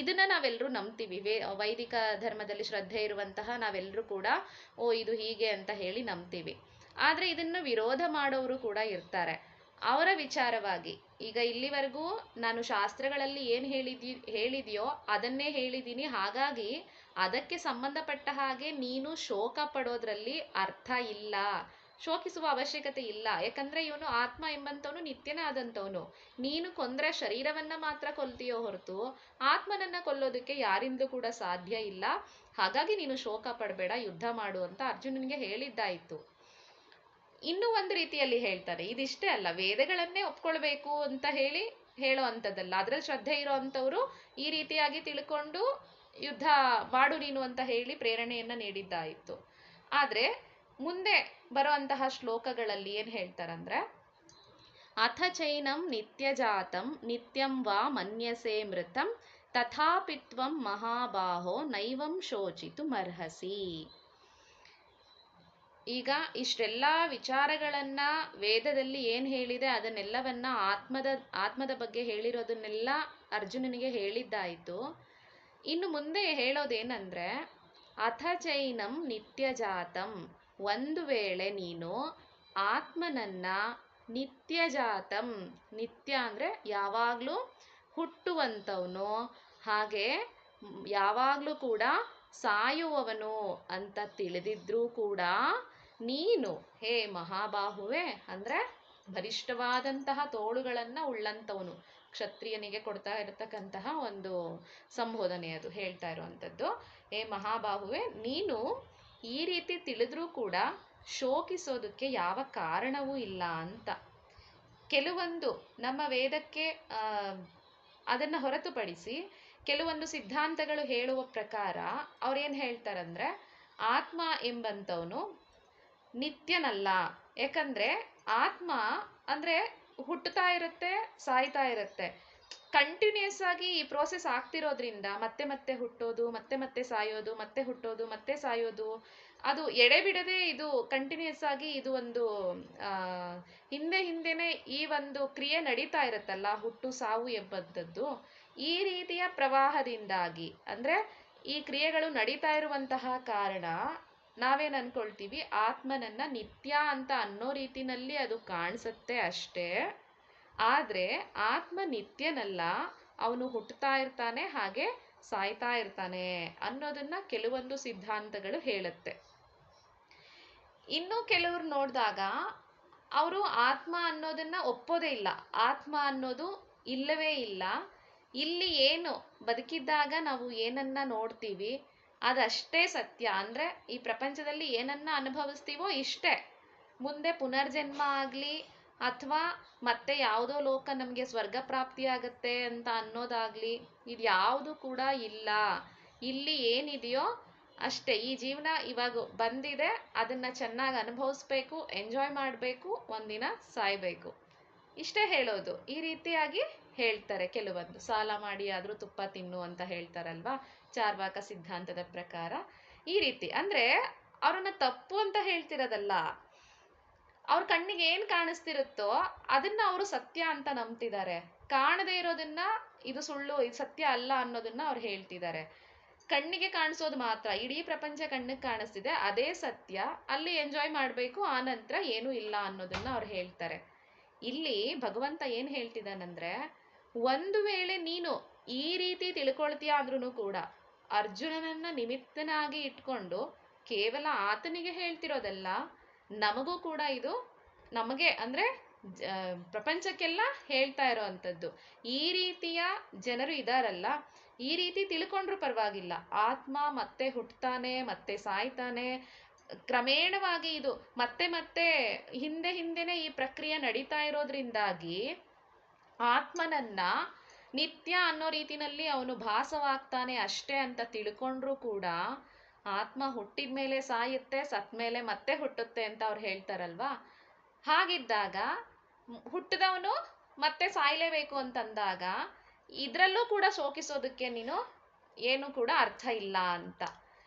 Speaker 1: ಇದನ್ನ ನಾವೆಲ್ಲರೂ ನಂಬ್ತೀವಿ. ವೈದಿಕ ಧರ್ಮದಲ್ಲಿ ಶ್ರದ್ಧೆ ಇರುವಂತಹ ನಾವೆಲ್ಲರೂ ಕೂಡ ಓ ಇದು ಹೀಗೆ ಅಂತ ಹೇಳಿ ನಂಬ್ತೀವಿ. ಆದ್ರೆ ಇದನ್ನ ವಿರೋಧ ಮಾಡೋರು ಕೂಡ ಇರ್ತಾರೆ. ಅವರ ವಿಚಾರವಾಗಿ ಈಗ ಇಲ್ಲಿವರೆಗೂ ನಾನು ಶಾಸ್ತ್ರಗಳಲ್ಲಿ ಏನು ಹೇಳಿದೆಯೋ ಅದನ್ನೇ ಹೇಳಿದ್ದೀನಿ, ಹಾಗಾಗಿ ಅದಕ್ಕೆ ಸಂಬಂಧಪಟ್ಟ ಹಾಗೆ ನೀನು ಶೋಕ ಪಡೋದ್ರಲ್ಲಿ ಅರ್ಥ ಇಲ್ಲ, ಶೋಕಿಸುವ ಅವಶ್ಯಕತೆ ಇಲ್ಲ. ಯಾಕಂದ್ರೆ ಇವನು ಆತ್ಮ ಎಂಬಂತವನು ನಿತ್ಯನೇ ಆದಂಥವನು. ನೀನು ಕೊಂದ್ರೆ ಶರೀರವನ್ನ ಮಾತ್ರ ಕೊಲ್ತೀಯೋ ಹೊರತು ಆತ್ಮನನ್ನ ಕೊಲ್ಲೋದಕ್ಕೆ ಯಾರಿಂದಲೂ ಕೂಡ ಸಾಧ್ಯ ಇಲ್ಲ. ಹಾಗಾಗಿ ನೀನು ಶೋಕ ಪಡಬೇಡ, ಯುದ್ಧ ಮಾಡು ಅಂತ ಅರ್ಜುನನಿಗೆ ಹೇಳಿದ್ದಾಯಿತು. ಇನ್ನೂ ಒಂದು ರೀತಿಯಲ್ಲಿ ಹೇಳ್ತಾರೆ, ಇದಿಷ್ಟೇ ಅಲ್ಲ, ವೇದಗಳನ್ನೇ ಒಪ್ಕೊಳ್ಬೇಕು ಅಂತ ಹೇಳೋ ಅಂಥದ್ದಲ್ಲ. ಅದ್ರಲ್ಲಿ ಶ್ರದ್ಧೆ ಇರೋ ಅಂಥವ್ರು ಈ ರೀತಿಯಾಗಿ ತಿಳ್ಕೊಂಡು ಯುದ್ಧ ಮಾಡು ನೀನು ಅಂತ ಹೇಳಿ ಪ್ರೇರಣೆಯನ್ನ ನೀಡಿದ್ದಾಯಿತು. ಆದ್ರೆ ಮುಂದೆ ಬರುವಂತಹ ಶ್ಲೋಕಗಳಲ್ಲಿ ಏನ್ ಹೇಳ್ತಾರಂದ್ರೆ, ಅಥ ಚೈನಂ ನಿತ್ಯಜಾತಂ ನಿತ್ಯಂ ವಾ ಮನ್ಯಸೆ ಮೃತಂ ತಥಾಪಿತ್ವಂ ಮಹಾಬಾಹೋ ನೈವಂ ಶೋಚಿತು ಮರ್ಹಸಿ. ಈಗ ಇಷ್ಟೆಲ್ಲ ವಿಚಾರಗಳನ್ನ ವೇದದಲ್ಲಿ ಏನ್ ಹೇಳಿದೆ ಅದನ್ನೆಲ್ಲವನ್ನ ಆತ್ಮದ ಬಗ್ಗೆ ಹೇಳಿರೋದನ್ನೆಲ್ಲ ಅರ್ಜುನನಿಗೆ ಹೇಳಿದ್ದಾಯಿತು. ಇನ್ನು ಮುಂದೆ ಹೇಳೋದೇನಂದ್ರೆ, ಅಥ ಚೈನಂ ನಿತ್ಯಜಾತಂ, ಒಂದು ವೇಳೆ ನೀನು ಆತ್ಮನನ್ನ ನಿತ್ಯಜಾತಂ, ನಿತ್ಯ ಅಂದ್ರೆ ಯಾವಾಗ್ಲೂ ಹುಟ್ಟುವಂಥವನು, ಹಾಗೆ ಯಾವಾಗ್ಲೂ ಕೂಡ ಸಾಯುವವನು ಅಂತ ತಿಳಿದಿದ್ರೂ ಕೂಡ ನೀನು ಹೇ ಮಹಾಬಾಹುವೆ, ಅಂದ್ರೆ ಬಲಿಷ್ಠವಾದಂತಹ ತೋಳುಗಳನ್ನ ಉಳ್ಳಂಥವನು, ಕ್ಷತ್ರಿಯನಿಗೆ ಕೊಡ್ತಾ ಇರತಕ್ಕಂತಹ ಒಂದು ಸಂಬೋಧನೆ ಅದು ಹೇಳ್ತಾ ಇರುವಂಥದ್ದು. ಹೇ ಮಹಾಬಾಹುವೆ, ನೀನು ಈ ರೀತಿ ತಿಳಿದ್ರೂ ಕೂಡ ಶೋಕಿಸೋದಕ್ಕೆ ಯಾವ ಕಾರಣವೂ ಇಲ್ಲ ಅಂತ. ಕೆಲವೊಂದು ನಮ್ಮ ವೇದಕ್ಕೆ ಅದನ್ನ ಹೊರತುಪಡಿಸಿ ಕೆಲವೊಂದು ಸಿದ್ಧಾಂತಗಳು ಹೇಳುವ ಪ್ರಕಾರ ಅವ್ರೇನ್ ಹೇಳ್ತಾರಂದ್ರೆ, ಆತ್ಮ ಎಂಬಂಥವನು ನಿತ್ಯನಲ್ಲ. ಯಾಕಂದ್ರೆ ಆತ್ಮ ಅಂದ್ರೆ ಹುಟ್ಟುತ್ತಾ ಇರುತ್ತೆ, ಸಾಯ್ತಾ ಇರುತ್ತೆ, ಕಂಟಿನ್ಯೂಸ್ ಆಗಿ ಈ ಪ್ರೋಸೆಸ್ ಆಗ್ತಿರೋದ್ರಿಂದ ಮತ್ತೆ ಮತ್ತೆ ಹುಟ್ಟೋದು, ಮತ್ತೆ ಮತ್ತೆ ಸಾಯೋದು, ಮತ್ತೆ ಹುಟ್ಟೋದು, ಮತ್ತೆ ಸಾಯೋದು, ಅದು ಎಡೆಬಿಡದೆ ಇದು ಕಂಟಿನ್ಯೂಸ್ ಆಗಿ ಇದು ಒಂದು ಹಿಂದೆನೆ ಈ ಒಂದು ಕ್ರಿಯೆ ನಡೀತಾ ಇರುತ್ತಲ್ಲ, ಹುಟ್ಟು ಸಾವು ಎಂಬಂಥದ್ದು. ಈ ರೀತಿಯ ಪ್ರವಾಹದಿಂದಾಗಿ ಅಂದ್ರೆ ಈ ಕ್ರಿಯೆಗಳು ನಡೀತಾ ಇರುವಂತಹ ಕಾರಣ ನಾವೇನ್ ಅನ್ಕೊಳ್ತೀವಿ, ಆತ್ಮನನ್ನ ನಿತ್ಯ ಅಂತ ಅನ್ನೋ ರೀತಿನಲ್ಲಿ ಅದು ಕಾಣಿಸುತ್ತೆ ಅಷ್ಟೇ. ಆದ್ರೆ ಆತ್ಮ ನಿತ್ಯನಲ್ಲ, ಅವನು ಹುಟ್ಟುತ್ತಾ ಇರ್ತಾನೆ, ಹಾಗೆ ಸಾಯ್ತಾ ಇರ್ತಾನೆ ಅನ್ನೋದನ್ನ ಕೆಲವೊಂದು ಸಿದ್ಧಾಂತಗಳು ಹೇಳುತ್ತೆ. ಇನ್ನು ಕೆಲವ್ರು ನೋಡಿದಾಗ ಅವರು ಆತ್ಮ ಅನ್ನೋದನ್ನ ಒಪ್ಪೋದೇ ಇಲ್ಲ. ಆತ್ಮ ಅನ್ನೋದು ಇಲ್ಲವೇ ಇಲ್ಲ. ಇಲ್ಲಿ ಏನು ಬದುಕಿದ್ದಾಗ ನಾವು ಏನನ್ನ ನೋಡ್ತೀವಿ ಅದಷ್ಟೇ ಸತ್ಯ. ಅಂದ್ರೆ ಈ ಪ್ರಪಂಚದಲ್ಲಿ ಏನನ್ನ ಅನುಭವಿಸ್ತೀವೋ ಇಷ್ಟೇ. ಮುಂದೆ ಪುನರ್ಜನ್ಮ ಆಗ್ಲಿ ಅಥವಾ ಮತ್ತೆ ಯಾವುದೋ ಲೋಕ ನಮಗೆ ಸ್ವರ್ಗ ಪ್ರಾಪ್ತಿ ಆಗತ್ತೆ ಅಂತ ಅನ್ನೋದಾಗ್ಲಿ ಇದ್ಯಾವುದು ಕೂಡ ಇಲ್ಲ. ಇಲ್ಲಿ ಏನಿದೆಯೋ ಅಷ್ಟೇ. ಈ ಜೀವನ ಇವಾಗ ಬಂದಿದೆ, ಅದನ್ನ ಚೆನ್ನಾಗಿ ಅನುಭವಿಸ್ಬೇಕು, ಎಂಜಾಯ್ ಮಾಡಬೇಕು, ಒಂದಿನ ಸಾಯ್ಬೇಕು, ಇಷ್ಟೇ ಹೇಳೋದು. ಈ ರೀತಿಯಾಗಿ ಹೇಳ್ತಾರೆ ಕೆಲವೊಂದು. ಸಾಲ ಮಾಡಿ ಆದ್ರೂ ತುಪ್ಪ ತಿನ್ನು ಅಂತ ಹೇಳ್ತಾರಲ್ವಾ ಚಾರ್ವಾಕ ಸಿದ್ಧಾಂತದ ಪ್ರಕಾರ. ಈ ರೀತಿ ಅಂದ್ರೆ ಅವ್ರನ್ನ ತಪ್ಪು ಅಂತ ಹೇಳ್ತಿರೋದಲ್ಲ, ಅವ್ರ ಕಣ್ಣಿಗೆ ಏನ್ ಕಾಣಿಸ್ತಿರುತ್ತೋ ಅದನ್ನ ಅವರು ಸತ್ಯ ಅಂತ ನಂಬ್ತಿದ್ದಾರೆ. ಕಾಣದೇ ಇರೋದನ್ನ ಇದು ಸುಳ್ಳು, ಇದು ಸತ್ಯ ಅಲ್ಲ ಅನ್ನೋದನ್ನ ಅವ್ರು ಹೇಳ್ತಿದ್ದಾರೆ. ಕಣ್ಣಿಗೆ ಕಾಣಿಸೋದು ಮಾತ್ರ, ಇಡೀ ಪ್ರಪಂಚ ಕಣ್ಣಿಗೆ ಕಾಣಿಸ್ತಿದೆ, ಅದೇ ಸತ್ಯ, ಅಲ್ಲಿ ಎಂಜಾಯ್ ಮಾಡಬೇಕು, ಆ ನಂತರ ಏನೂ ಇಲ್ಲ ಅನ್ನೋದನ್ನ ಅವ್ರು ಹೇಳ್ತಾರೆ. ಇಲ್ಲಿ ಭಗವಂತ ಏನ್ ಹೇಳ್ತಿದ್ದಾನಂದ್ರೆ, ಒಂದು ವೇಳೆ ನೀನು ಈ ರೀತಿ ತಿಳ್ಕೊಳ್ತೀಯ ಅಂದ್ರೂ ಕೂಡ ಅರ್ಜುನನನ್ನ ನಿಮಿತ್ತನಾಗಿ ಇಟ್ಕೊಂಡು ಕೇವಲ ಆತನಿಗೆ ಹೇಳ್ತಿರೋದಲ್ಲ, ನಮಗೂ ಕೂಡ ಇದು, ನಮಗೆ ಅಂದ್ರೆ ಪ್ರಪಂಚಕ್ಕೆಲ್ಲ ಹೇಳ್ತಾ ಇರೋವಂಥದ್ದು. ಈ ರೀತಿಯ ಜನರು ಇದಾರಲ್ಲ, ಈ ರೀತಿ ತಿಳ್ಕೊಂಡ್ರು ಪರವಾಗಿಲ್ಲ. ಆತ್ಮ ಮತ್ತೆ ಹುಟ್ಟುತ್ತಾನೆ, ಮತ್ತೆ ಸಾಯ್ತಾನೆ, ಕ್ರಮೇಣವಾಗಿ ಇದು ಮತ್ತೆ ಮತ್ತೆ ಹಿಂದೆನೆ ಈ ಪ್ರಕ್ರಿಯೆ ನಡೀತಾ ಇರೋದ್ರಿಂದಾಗಿ ಆತ್ಮನನ್ನ ನಿತ್ಯ ಅನ್ನೋ ರೀತಿನಲ್ಲಿ ಅವನು ಭಾಸವಾಗ್ತಾನೆ ಅಷ್ಟೇ ಅಂತ ತಿಳ್ಕೊಂಡ್ರು ಕೂಡ ಆತ್ಮ ಹುಟ್ಟಿದ ಮೇಲೆ ಸಾಯುತ್ತೆ, ಸತ್ ಮೇಲೆ ಮತ್ತೆ ಹುಟ್ಟುತ್ತೆ ಅಂತ ಅವ್ರು ಹೇಳ್ತಾರಲ್ವಾ. ಹಾಗಿದ್ದಾಗ ಹುಟ್ಟಿದವನು ಮತ್ತೆ ಸಾಯ್ಲೇಬೇಕು ಅಂತಂದಾಗ ಇದ್ರಲ್ಲೂ ಕೂಡ ಶೋಕಿಸೋದಕ್ಕೆ ನೀನು ಏನು ಕೂಡ ಅರ್ಥ ಇಲ್ಲ ಅಂತ.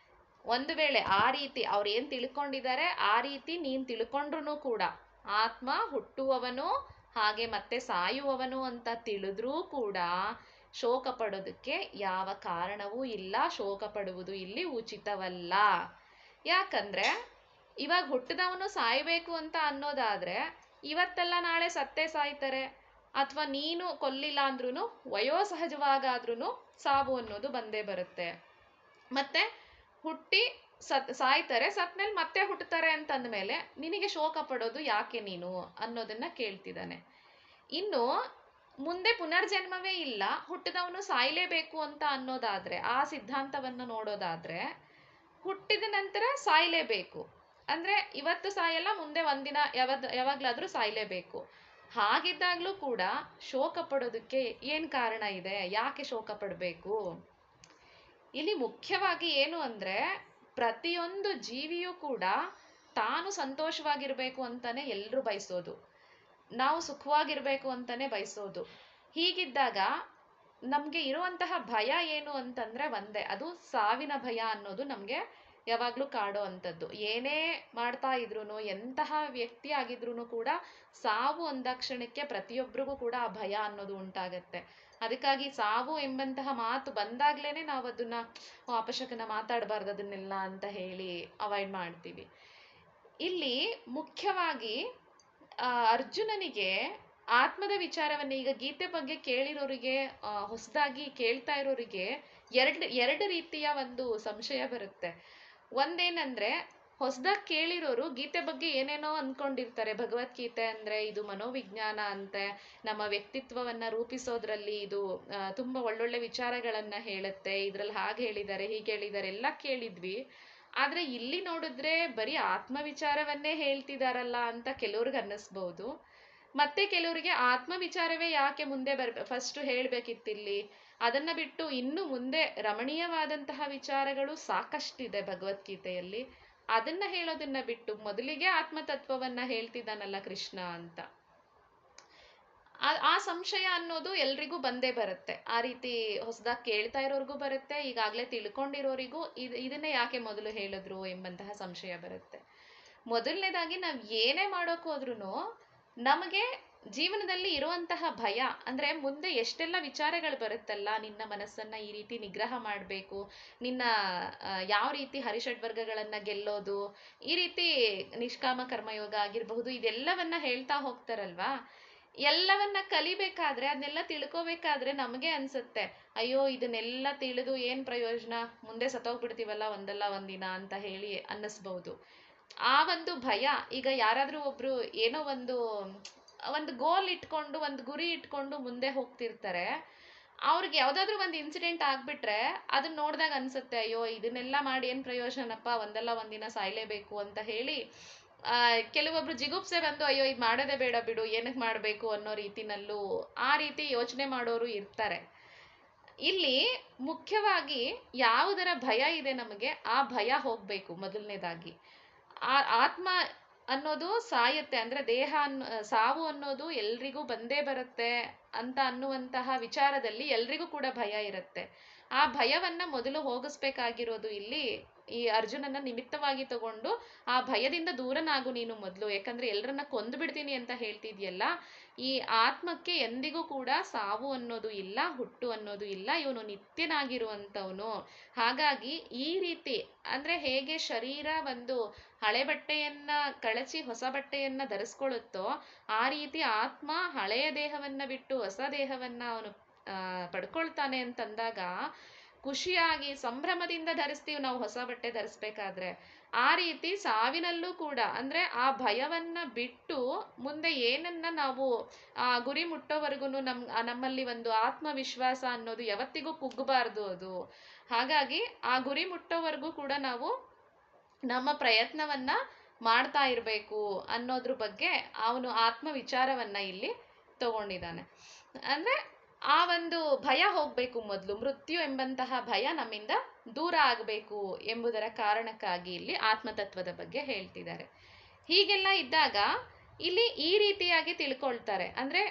Speaker 1: ಒಂದು ವೇಳೆ ಆ ರೀತಿ ಅವ್ರು ಏನ್ ತಿಳ್ಕೊಂಡಿದ್ದಾರೆ ಆ ರೀತಿ ನೀನ್ ತಿಳ್ಕೊಂಡ್ರು ಕೂಡ ಆತ್ಮ ಹುಟ್ಟುವವನು ಹಾಗೆ ಮತ್ತೆ ಸಾಯುವವನು ಅಂತ ತಿಳಿದ್ರೂ ಕೂಡ ಶೋಕ ಪಡೋದಕ್ಕೆ ಯಾವ ಕಾರಣವೂ ಇಲ್ಲ. ಶೋಕ ಪಡುವುದು ಇಲ್ಲಿ ಉಚಿತವಲ್ಲ. ಯಾಕಂದ್ರೆ ಇವಾಗ ಹುಟ್ಟಿದವನು ಸಾಯ್ಬೇಕು ಅಂತ ಅನ್ನೋದಾದ್ರೆ ಇವತ್ತೆಲ್ಲ ನಾಳೆ ಸತ್ತೇ ಸಾಯ್ತಾರೆ, ಅಥವಾ ನೀನು ಕೊಲ್ಲಿಲ್ಲ ಅಂದ್ರೂ ವಯೋಸಹಜವಾಗಾದ್ರೂ ಸಾವು ಅನ್ನೋದು ಬಂದೇ ಬರುತ್ತೆ. ಮತ್ತೆ ಹುಟ್ಟಿ ಸಾಯ್ತಾರೆ, ಸತ್ಮೇಲೆ ಮತ್ತೆ ಹುಟ್ಟುತ್ತಾರೆ ಅಂತಂದ್ಮೇಲೆ ನಿನಗೆ ಶೋಕ ಪಡೋದು ಯಾಕೆ ನೀನು ಅನ್ನೋದನ್ನ ಕೇಳ್ತಿದ್ದಾನೆ. ಇನ್ನು ಮುಂದೆ ಪುನರ್ಜನ್ಮವೇ ಇಲ್ಲ, ಹುಟ್ಟಿದವನು ಸಾಯ್ಲೇಬೇಕು ಅಂತ ಅನ್ನೋದಾದ್ರೆ, ಆ ಸಿದ್ಧಾಂತವನ್ನು ನೋಡೋದಾದ್ರೆ ಹುಟ್ಟಿದ ನಂತರ ಸಾಯ್ಲೇಬೇಕು ಅಂದ್ರೆ ಇವತ್ತು ಸಾಯಲ್ಲ, ಮುಂದೆ ಒಂದಿನ ಯಾವಾಗ್ಲಾದ್ರೂ ಸಾಯ್ಲೇಬೇಕು. ಹಾಗಿದ್ದಾಗ್ಲೂ ಕೂಡ ಶೋಕ ಪಡೋದಕ್ಕೆ ಏನ್ ಕಾರಣ ಇದೆ? ಯಾಕೆ ಶೋಕ ಪಡಬೇಕು? ಇಲ್ಲಿ ಮುಖ್ಯವಾಗಿ ಏನು ಅಂದ್ರೆ, ಪ್ರತಿಯೊಂದು ಜೀವಿಯೂ ಕೂಡ ತಾನು ಸಂತೋಷವಾಗಿರ್ಬೇಕು ಅಂತಾನೆ ಎಲ್ರೂ ಬಯಸೋದು, ನಾವು ಸುಖವಾಗಿರ್ಬೇಕು ಅಂತಾನೆ ಬಯಸೋದು. ಹೀಗಿದ್ದಾಗ ನಮ್ಗೆ ಇರುವಂತಹ ಭಯ ಏನು ಅಂತಂದ್ರೆ ಒಂದೇ, ಅದು ಸಾವಿನ ಭಯ ಅನ್ನೋದು ನಮ್ಗೆ ಯಾವಾಗ್ಲೂ ಕಾಡೋ ಅಂಥದ್ದು. ಏನೇ ಮಾಡ್ತಾ ಇದ್ರು, ಎಂತಹ ವ್ಯಕ್ತಿ ಆಗಿದ್ರು ಕೂಡ ಸಾವು ಅಂದಾಕ್ಷಣಕ್ಕೆ ಪ್ರತಿಯೊಬ್ಬರಿಗೂ ಕೂಡ ಆ ಭಯ ಅನ್ನೋದು ಉಂಟಾಗತ್ತೆ. ಅದಕ್ಕಾಗಿ ಸಾವು ಎಂಬಂತಹ ಮಾತು ಬಂದಾಗ್ಲೇನೆ ನಾವು ಅದನ್ನ ಅಪಶಕನ ಮಾತಾಡಬಾರ್ದು ಅದನ್ನೆಲ್ಲ ಅಂತ ಹೇಳಿ ಅವಾಯ್ಡ್ ಮಾಡ್ತೀವಿ. ಇಲ್ಲಿ ಮುಖ್ಯವಾಗಿ ಅರ್ಜುನನಿಗೆ ಆತ್ಮದ ವಿಚಾರವನ್ನ ಈಗ ಗೀತೆ ಬಗ್ಗೆ ಕೇಳಿರೋರಿಗೆ, ಹೊಸದಾಗಿ ಕೇಳ್ತಾ ಇರೋರಿಗೆ ಎರಡು ರೀತಿಯ ಒಂದು ಸಂಶಯ ಬರುತ್ತೆ. ಒಂದೇನಂದ್ರೆ, ಹೊಸದಾಗಿ ಕೇಳಿರೋರು ಗೀತೆ ಬಗ್ಗೆ ಏನೇನೋ ಅನ್ಕೊಂಡಿರ್ತಾರೆ. ಭಗವದ್ಗೀತೆ ಅಂದ್ರೆ ಇದು ಮನೋವಿಜ್ಞಾನ ಅಂತೆ, ನಮ್ಮ ವ್ಯಕ್ತಿತ್ವವನ್ನ ರೂಪಿಸೋದ್ರಲ್ಲಿ ಇದು ತುಂಬಾ ಒಳ್ಳೊಳ್ಳೆ ವಿಚಾರಗಳನ್ನ ಹೇಳುತ್ತೆ, ಇದ್ರಲ್ಲಿ ಹಾಗೆ ಹೇಳಿದ್ದಾರೆ ಹೀಗೆ ಹೇಳಿದ್ದಾರೆ ಎಲ್ಲ ಕೇಳಿದ್ವಿ. ಆದ್ರೆ ಇಲ್ಲಿ ನೋಡಿದ್ರೆ ಬರೀ ಆತ್ಮ ವಿಚಾರವನ್ನೇ ಹೇಳ್ತಿದಾರಲ್ಲ ಅಂತ ಕೆಲವ್ರಿಗೆ ಅನ್ನಿಸ್ಬಹುದು. ಮತ್ತೆ ಕೆಲವರಿಗೆ ಆತ್ಮ ವಿಚಾರವೇ ಯಾಕೆ ಮುಂದೆ ಫಸ್ಟ್ ಹೇಳ್ಬೇಕಿತ್ತಿಲ್ಲಿ, ಅದನ್ನ ಬಿಟ್ಟು ಇನ್ನು ಮುಂದೆ ರಮಣೀಯವಾದಂತಹ ವಿಚಾರಗಳು ಸಾಕಷ್ಟಿದೆ ಭಗವದ್ಗೀತೆಯಲ್ಲಿ, ಅದನ್ನ ಹೇಳೋದನ್ನ ಬಿಟ್ಟು ಮೊದಲಿಗೆ ಆತ್ಮತತ್ವವನ್ನ ಹೇಳ್ತಿದ್ದಾನಲ್ಲ ಕೃಷ್ಣ ಅಂತ ಆ ಸಂಶಯ ಅನ್ನೋದು ಎಲ್ರಿಗೂ ಬಂದೇ ಬರುತ್ತೆ. ಆ ರೀತಿ ಹೊಸದಾಗಿ ಕೇಳ್ತಾ ಇರೋರ್ಗೂ ಬರುತ್ತೆ, ಈಗಾಗ್ಲೇ ತಿಳ್ಕೊಂಡಿರೋರಿಗೂ ಇದನ್ನೇ ಯಾಕೆ ಮೊದಲು ಹೇಳಿದ್ರು ಎಂಬಂತಹ ಸಂಶಯ ಬರುತ್ತೆ. ಮೊದಲನೇದಾಗಿ ನಾವ್ ಏನೇ ಮಾಡೋಕ್ ಹೋದ್ರೂ ನಮಗೆ ಜೀವನದಲ್ಲಿ ಇರುವಂತಹ ಭಯ ಅಂದ್ರೆ, ಮುಂದೆ ಎಷ್ಟೆಲ್ಲ ವಿಚಾರಗಳು ಬರುತ್ತಲ್ಲ, ನಿನ್ನ ಮನಸ್ಸನ್ನ ಈ ರೀತಿ ನಿಗ್ರಹ ಮಾಡ್ಬೇಕು, ನಿನ್ನ ಯಾವ ರೀತಿ ಹರಿಷಡ್ವರ್ಗಗಳನ್ನ ಗೆಲ್ಲೋದು, ಈ ರೀತಿ ನಿಷ್ಕಾಮ ಕರ್ಮಯೋಗ ಆಗಿರಬಹುದು, ಇದೆಲ್ಲವನ್ನ ಹೇಳ್ತಾ ಹೋಗ್ತಾರಲ್ವಾ. ಎಲ್ಲವನ್ನ ಕಲಿಬೇಕಾದ್ರೆ, ಅದನ್ನೆಲ್ಲ ತಿಳ್ಕೋಬೇಕಾದ್ರೆ ನಮಗೆ ಅನ್ಸುತ್ತೆ, ಅಯ್ಯೋ ಇದನ್ನೆಲ್ಲ ತಿಳಿದು ಏನ್ ಪ್ರಯೋಜನ, ಮುಂದೆ ಸತ್ತೋಗ್ಬಿಡ್ತೀವಲ್ಲ ಒಂದಲ್ಲ ಒಂದಿನ ಅಂತ ಹೇಳಿ ಅನ್ನಿಸ್ಬಹುದು. ಆ ಒಂದು ಭಯ, ಈಗ ಯಾರಾದ್ರೂ ಒಬ್ರು ಏನೋ ಒಂದು ಗೋಲ್ ಇಟ್ಕೊಂಡು ಒಂದು ಗುರಿ ಇಟ್ಕೊಂಡು ಮುಂದೆ ಹೋಗ್ತಿರ್ತಾರೆ, ಅವ್ರಿಗೆ ಯಾವ್ದಾದ್ರು ಒಂದು ಇನ್ಸಿಡೆಂಟ್ ಆಗ್ಬಿಟ್ರೆ ಅದನ್ನ ನೋಡಿದಾಗ ಅನ್ಸುತ್ತೆ, ಅಯ್ಯೋ ಇದನ್ನೆಲ್ಲ ಮಾಡಿ ಏನ್ ಪ್ರಯೋಜನಪ್ಪ, ಒಂದಲ್ಲ ಒಂದಿನ ಸಾಯ್ಲೇಬೇಕು ಅಂತ ಹೇಳಿ ಕೆಲವೊಬ್ರು ಜಿಗುಪ್ಸೆ ಬಂದು ಅಯ್ಯೋ ಇದು ಮಾಡೋದೇ ಬೇಡ ಬಿಡು, ಏನಕ್ಕೆ ಮಾಡಬೇಕು ಅನ್ನೋ ರೀತಿನಲ್ಲೂ ಆ ರೀತಿ ಯೋಚನೆ ಮಾಡೋರು ಇರ್ತಾರೆ. ಇಲ್ಲಿ ಮುಖ್ಯವಾಗಿ ಯಾವುದರ ಭಯ ಇದೆ ನಮಗೆ, ಆ ಭಯ ಹೋಗ್ಬೇಕು ಮೊದಲನೇದಾಗಿ. ಆ ಆತ್ಮ ಅನ್ನೋದು ಸಾಯತ್ತೆ, ಅಂದ್ರೆ ದೇಹ ಸಾವು ಅನ್ನೋದು ಎಲ್ರಿಗೂ ಬಂದೇ ಬರುತ್ತೆ ಅಂತ ಅನ್ನುವಂತಹ ವಿಚಾರದಲ್ಲಿ ಎಲ್ರಿಗೂ ಕೂಡ ಭಯ ಇರುತ್ತೆ. ಆ ಭಯವನ್ನ ಮೊದಲು ಹೋಗಿಸ್ಬೇಕಾಗಿರೋದು ಇಲ್ಲಿ ಈ ಅರ್ಜುನನ ನಿಮಿತ್ತವಾಗಿ ತಗೊಂಡು, ಆ ಭಯದಿಂದ ದೂರನಾಗು ನೀನು ಮೊದಲು, ಯಾಕಂದ್ರೆ ಎಲ್ರನ್ನ ಕೊಂದು ಬಿಡ್ತೀನಿ ಅಂತ ಹೇಳ್ತಿದ್ಯಲ್ಲ, ಈ ಆತ್ಮಕ್ಕೆ ಎಂದಿಗೂ ಕೂಡ ಸಾವು ಅನ್ನೋದು ಇಲ್ಲ, ಹುಟ್ಟು ಅನ್ನೋದು ಇಲ್ಲ, ಇವನು ನಿತ್ಯನಾಗಿರುವಂಥವನು. ಹಾಗಾಗಿ ಈ ರೀತಿ ಅಂದ್ರೆ ಹೇಗೆ ಶರೀರ ಒಂದು ಹಳೆ ಬಟ್ಟೆಯನ್ನ ಕಳಚಿ ಹೊಸ ಬಟ್ಟೆಯನ್ನ ಧರಿಸ್ಕೊಳ್ಳುತ್ತೋ, ಆ ರೀತಿ ಆತ್ಮ ಹಳೆಯ ದೇಹವನ್ನ ಬಿಟ್ಟು ಹೊಸ ದೇಹವನ್ನ ಅವನು ಪಡ್ಕೊಳ್ತಾನೆ ಅಂತಂದಾಗ ಖುಷಿಯಾಗಿ ಸಂಭ್ರಮದಿಂದ ಧರಿಸ್ತೀವಿ ನಾವು ಹೊಸ ಬಟ್ಟೆ ಧರಿಸ್ಬೇಕಾದ್ರೆ. ಆ ರೀತಿ ಸಾವಿನಲ್ಲೂ ಕೂಡ ಅಂದ್ರೆ ಆ ಭಯವನ್ನ ಬಿಟ್ಟು ಮುಂದೆ ಏನನ್ನ ನಾವು ಆ ಗುರಿ ಮುಟ್ಟೋವರೆಗೂ ನಮ್ಮಲ್ಲಿ ಒಂದು ಆತ್ಮವಿಶ್ವಾಸ ಅನ್ನೋದು ಯಾವತ್ತಿಗೂ ಕುಗ್ಗಬಾರ್ದು ಅದು. ಹಾಗಾಗಿ ಆ ಗುರಿ ಮುಟ್ಟೋವರೆಗೂ ಕೂಡ ನಾವು ನಮ್ಮ ಪ್ರಯತ್ನವನ್ನ ಮಾಡ್ತಾ ಇರಬೇಕು ಅನ್ನೋದ್ರ ಬಗ್ಗೆ ಅವನು ಆತ್ಮ ವಿಚಾರವನ್ನ ಇಲ್ಲಿ ತಗೊಂಡಿದ್ದಾನೆ. ಅಂದ್ರೆ ಆ ಒಂದು ಭಯ ಹೋಗ್ಬೇಕು ಮೊದಲು, ಮೃತ್ಯು ಎಂಬಂತಹ ಭಯ ನಮ್ಮಿಂದ ದೂರ ಆಗಬೇಕು ಎಂಬುದರ ಕಾರಣಕ್ಕಾಗಿ ಇಲ್ಲಿ ಆತ್ಮತತ್ವದ ಬಗ್ಗೆ ಹೇಳ್ತಿದ್ದಾರೆ. ಹೀಗೆಲ್ಲ ಇದ್ದಾಗ ಇಲ್ಲಿ ಈ ರೀತಿಯಾಗಿ ತಿಳ್ಕೊಳ್ತಾರೆ, ಅಂದ್ರೆ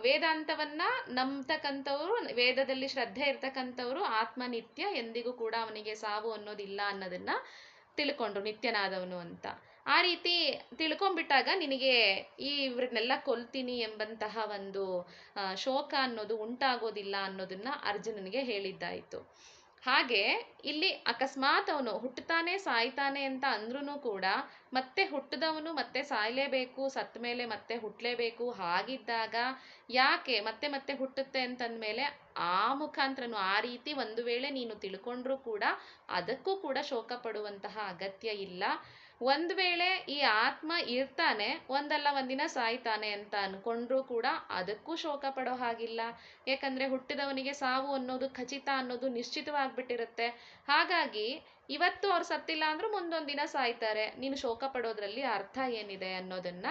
Speaker 1: ವೇದಾಂತವನ್ನ ನಂಬತಕ್ಕಂಥವ್ರು, ವೇದದಲ್ಲಿ ಶ್ರದ್ಧೆ ಇರ್ತಕ್ಕಂಥವ್ರು ಆತ್ಮ ನಿತ್ಯ, ಎಂದಿಗೂ ಕೂಡ ಅವನಿಗೆ ಸಾವು ಅನ್ನೋದಿಲ್ಲ ಅನ್ನೋದನ್ನ ತಿಳ್ಕೊಂಡ್ರು, ನಿತ್ಯನಾದವನು ಅಂತ. ಆ ರೀತಿ ತಿಳ್ಕೊಂಡ್ಬಿಟ್ಟಾಗ ನಿನಗೆ ಇವ್ರನ್ನೆಲ್ಲ ಕೊಲ್ತೀನಿ ಎಂಬಂತಹ ಒಂದು ಶೋಕ ಅನ್ನೋದು ಉಂಟಾಗೋದಿಲ್ಲ ಅನ್ನೋದನ್ನ ಅರ್ಜುನನಿಗೆ ಹೇಳಿದ್ದಾಯಿತು. ಹಾಗೆ ಇಲ್ಲಿ ಅಕಸ್ಮಾತ್ ಅವನು ಹುಟ್ಟುತ್ತಾನೆ ಸಾಯ್ತಾನೆ ಅಂತ ಅಂದ್ರೂ ಕೂಡ ಮತ್ತೆ ಹುಟ್ಟಿದವನು ಮತ್ತೆ ಸಾಯ್ಲೇಬೇಕು, ಸತ್ತ ಮೇಲೆ ಮತ್ತೆ ಹುಟ್ಟಲೇಬೇಕು. ಹಾಗಿದ್ದಾಗ ಯಾಕೆ ಮತ್ತೆ ಮತ್ತೆ ಹುಟ್ಟುತ್ತೆ ಅಂತಂದ್ಮೇಲೆ ಆ ಮುಖಾಂತರನು ಆ ರೀತಿ ಒಂದು ವೇಳೆ ನೀನು ತಿಳ್ಕೊಂಡ್ರೂ ಕೂಡ ಅದಕ್ಕೂ ಕೂಡ ಶೋಕ ಪಡುವಂತಹ ಅಗತ್ಯ ಇಲ್ಲ. ಒಂದು ವೇಳೆ ಈ ಆತ್ಮ ಇರ್ತಾನೆ, ಒಂದಲ್ಲ ಒಂದಿನ ಸಾಯ್ತಾನೆ ಅಂತ ಅನ್ಕೊಂಡ್ರೂ ಕೂಡ ಅದಕ್ಕೂ ಶೋಕ ಪಡೋ ಹಾಗಿಲ್ಲ. ಯಾಕಂದ್ರೆ ಹುಟ್ಟಿದವನಿಗೆ ಸಾವು ಅನ್ನೋದು ಖಚಿತ ಅನ್ನೋದು ನಿಶ್ಚಿತವಾಗ್ಬಿಟ್ಟಿರುತ್ತೆ. ಹಾಗಾಗಿ ಇವತ್ತು ಅವ್ರು ಸತ್ತಿಲ್ಲ ಅಂದ್ರೂ ಮುಂದೊಂದು ದಿನ ಸಾಯ್ತಾರೆ, ನೀನು ಶೋಕ ಪಡೋದ್ರಲ್ಲಿ ಅರ್ಥ ಏನಿದೆ ಅನ್ನೋದನ್ನ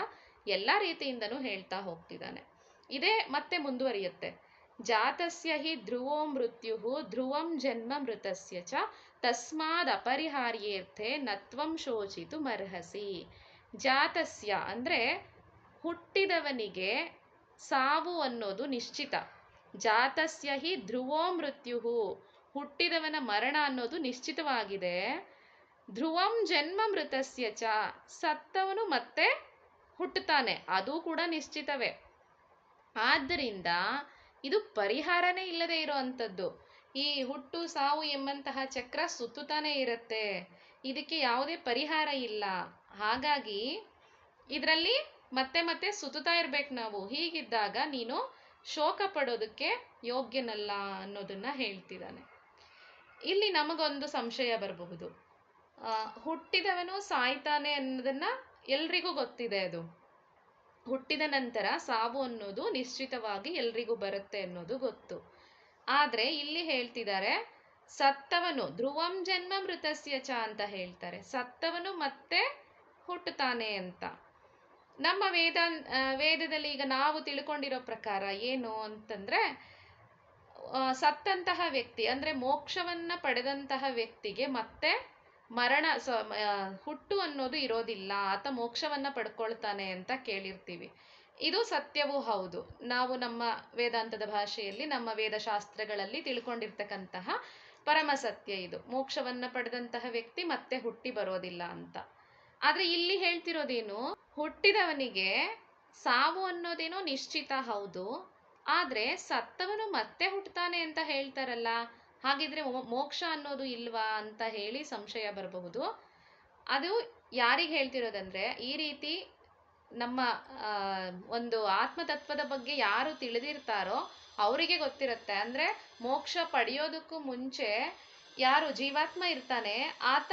Speaker 1: ಎಲ್ಲ ರೀತಿಯಿಂದನೂ ಹೇಳ್ತಾ ಹೋಗ್ತಿದ್ದಾನೆ. ಇದೇ ಮತ್ತೆ ಮುಂದುವರಿಯುತ್ತೆ. ಜಾತಸ್ಯ ಹಿ ಧ್ರುವೋ ಮೃತ್ಯು ಧ್ರುವಂ ಜನ್ಮ ಮೃತಸ್ಯ ಚ ತಸ್ಮಾದ್ ಅಪರಿಹಾರ್ಯೇರ್ಥೆ ನತ್ವಂ ಶೋಚಿತು ಮರ್ಹಸಿ. ಜಾತಸ್ಯ ಅಂದ್ರೆ ಹುಟ್ಟಿದವನಿಗೆ ಸಾವು ಅನ್ನೋದು ನಿಶ್ಚಿತ. ಜಾತಸ್ಯ ಹಿ ಧ್ರುವೋ ಮೃತ್ಯು, ಹುಟ್ಟಿದವನ ಮರಣ ಅನ್ನೋದು ನಿಶ್ಚಿತವಾಗಿದೆ. ಧ್ರುವಂ ಜನ್ಮ ಮೃತಸ್ಯ ಚ, ಸತ್ತವನು ಮತ್ತೆ ಹುಟ್ಟುತ್ತಾನೆ, ಅದು ಕೂಡ ನಿಶ್ಚಿತವೇ. ಆದ್ದರಿಂದ ಇದು ಪರಿಹಾರನೇ ಇಲ್ಲದೆ ಇರೋವಂಥದ್ದು. ಈ ಹುಟ್ಟು ಸಾವು ಎಂಬಂತಹ ಚಕ್ರ ಸುತ್ತುತ್ತಾನೆ ಇರುತ್ತೆ, ಇದಕ್ಕೆ ಯಾವುದೇ ಪರಿಹಾರ ಇಲ್ಲ. ಹಾಗಾಗಿ ಇದರಲ್ಲಿ ಮತ್ತೆ ಮತ್ತೆ ಸುತ್ತುತ್ತಾ ಇರ್ಬೇಕು ನಾವು. ಹೀಗಿದ್ದಾಗ ನೀನು ಶೋಕ ಪಡೋದಕ್ಕೆ ಯೋಗ್ಯನಲ್ಲ ಅನ್ನೋದನ್ನ ಹೇಳ್ತಿದ್ದಾನೆ. ಇಲ್ಲಿ ನಮಗೊಂದು ಸಂಶಯ ಬರಬಹುದು, ಹುಟ್ಟಿದವನು ಸಾಯ್ತಾನೆ ಅನ್ನೋದನ್ನ ಎಲ್ರಿಗೂ ಗೊತ್ತಿದೆ, ಅದು ಹುಟ್ಟಿದ ನಂತರ ಸಾವು ಅನ್ನೋದು ನಿಶ್ಚಿತವಾಗಿ ಎಲ್ರಿಗೂ ಬರುತ್ತೆ ಅನ್ನೋದು ಗೊತ್ತು. ಆದ್ರೆ ಇಲ್ಲಿ ಹೇಳ್ತಿದ್ದಾರೆ ಸತ್ತವನು ಧ್ರುವಂ ಜನ್ಮ ಮೃತಸ್ಯ ಚ ಅಂತ ಹೇಳ್ತಾರೆ, ಸತ್ತವನು ಮತ್ತೆ ಹುಟ್ಟುತ್ತಾನೆ ಅಂತ. ನಮ್ಮ ವೇದದಲ್ಲಿ ಈಗ ನಾವು ತಿಳ್ಕೊಂಡಿರೋ ಪ್ರಕಾರ ಏನು ಅಂತಂದ್ರೆ, ಸತ್ತಂತಹ ವ್ಯಕ್ತಿ ಅಂದ್ರೆ ಮೋಕ್ಷವನ್ನ ಪಡೆದಂತಹ ವ್ಯಕ್ತಿಗೆ ಮತ್ತೆ ಮರಣ ಹುಟ್ಟು ಅನ್ನೋದು ಇರೋದಿಲ್ಲ, ಆತ ಮೋಕ್ಷವನ್ನ ಪಡ್ಕೊಳ್ತಾನೆ ಅಂತ ಕೇಳಿರ್ತೀವಿ. ಇದು ಸತ್ಯವೂ ಹೌದು. ನಾವು ನಮ್ಮ ವೇದಾಂತದ ಭಾಷೆಯಲ್ಲಿ ನಮ್ಮ ವೇದಶಾಸ್ತ್ರಗಳಲ್ಲಿ ತಿಳ್ಕೊಂಡಿರ್ತಕ್ಕಂತಹ ಪರಮ ಸತ್ಯ ಇದು. ಮೋಕ್ಷವನ್ನ ಪಡೆದಂತಹ ವ್ಯಕ್ತಿ ಮತ್ತೆ ಹುಟ್ಟಿ ಬರೋದಿಲ್ಲ ಅಂತ. ಆದ್ರೆ ಇಲ್ಲಿ ಹೇಳ್ತಿರೋದೇನು, ಹುಟ್ಟಿದವನಿಗೆ ಸಾವು ಅನ್ನೋದೇನೋ ನಿಶ್ಚಿತ ಹೌದು, ಆದ್ರೆ ಸತ್ತವನು ಮತ್ತೆ ಹುಟ್ಟುತ್ತಾನೆ ಅಂತ ಹೇಳ್ತಾರಲ್ಲ, ಹಾಗಿದ್ರೆ ಮೋಕ್ಷ ಅನ್ನೋದು ಇಲ್ವಾ ಅಂತ ಹೇಳಿ ಸಂಶಯ ಬರಬಹುದು. ಅದು ಯಾರಿಗೆ ಹೇಳ್ತಿರೋದಂದ್ರೆ, ಈ ರೀತಿ ನಮ್ಮ ಒಂದು ಆತ್ಮತತ್ವದ ಬಗ್ಗೆ ಯಾರು ತಿಳಿದಿರ್ತಾರೋ ಅವರಿಗೆ ಗೊತ್ತಿರುತ್ತೆ. ಅಂದ್ರೆ ಮೋಕ್ಷ ಪಡೆಯೋದಕ್ಕೂ ಮುಂಚೆ ಯಾರು ಜೀವಾತ್ಮ ಇರ್ತಾನೆ ಆತ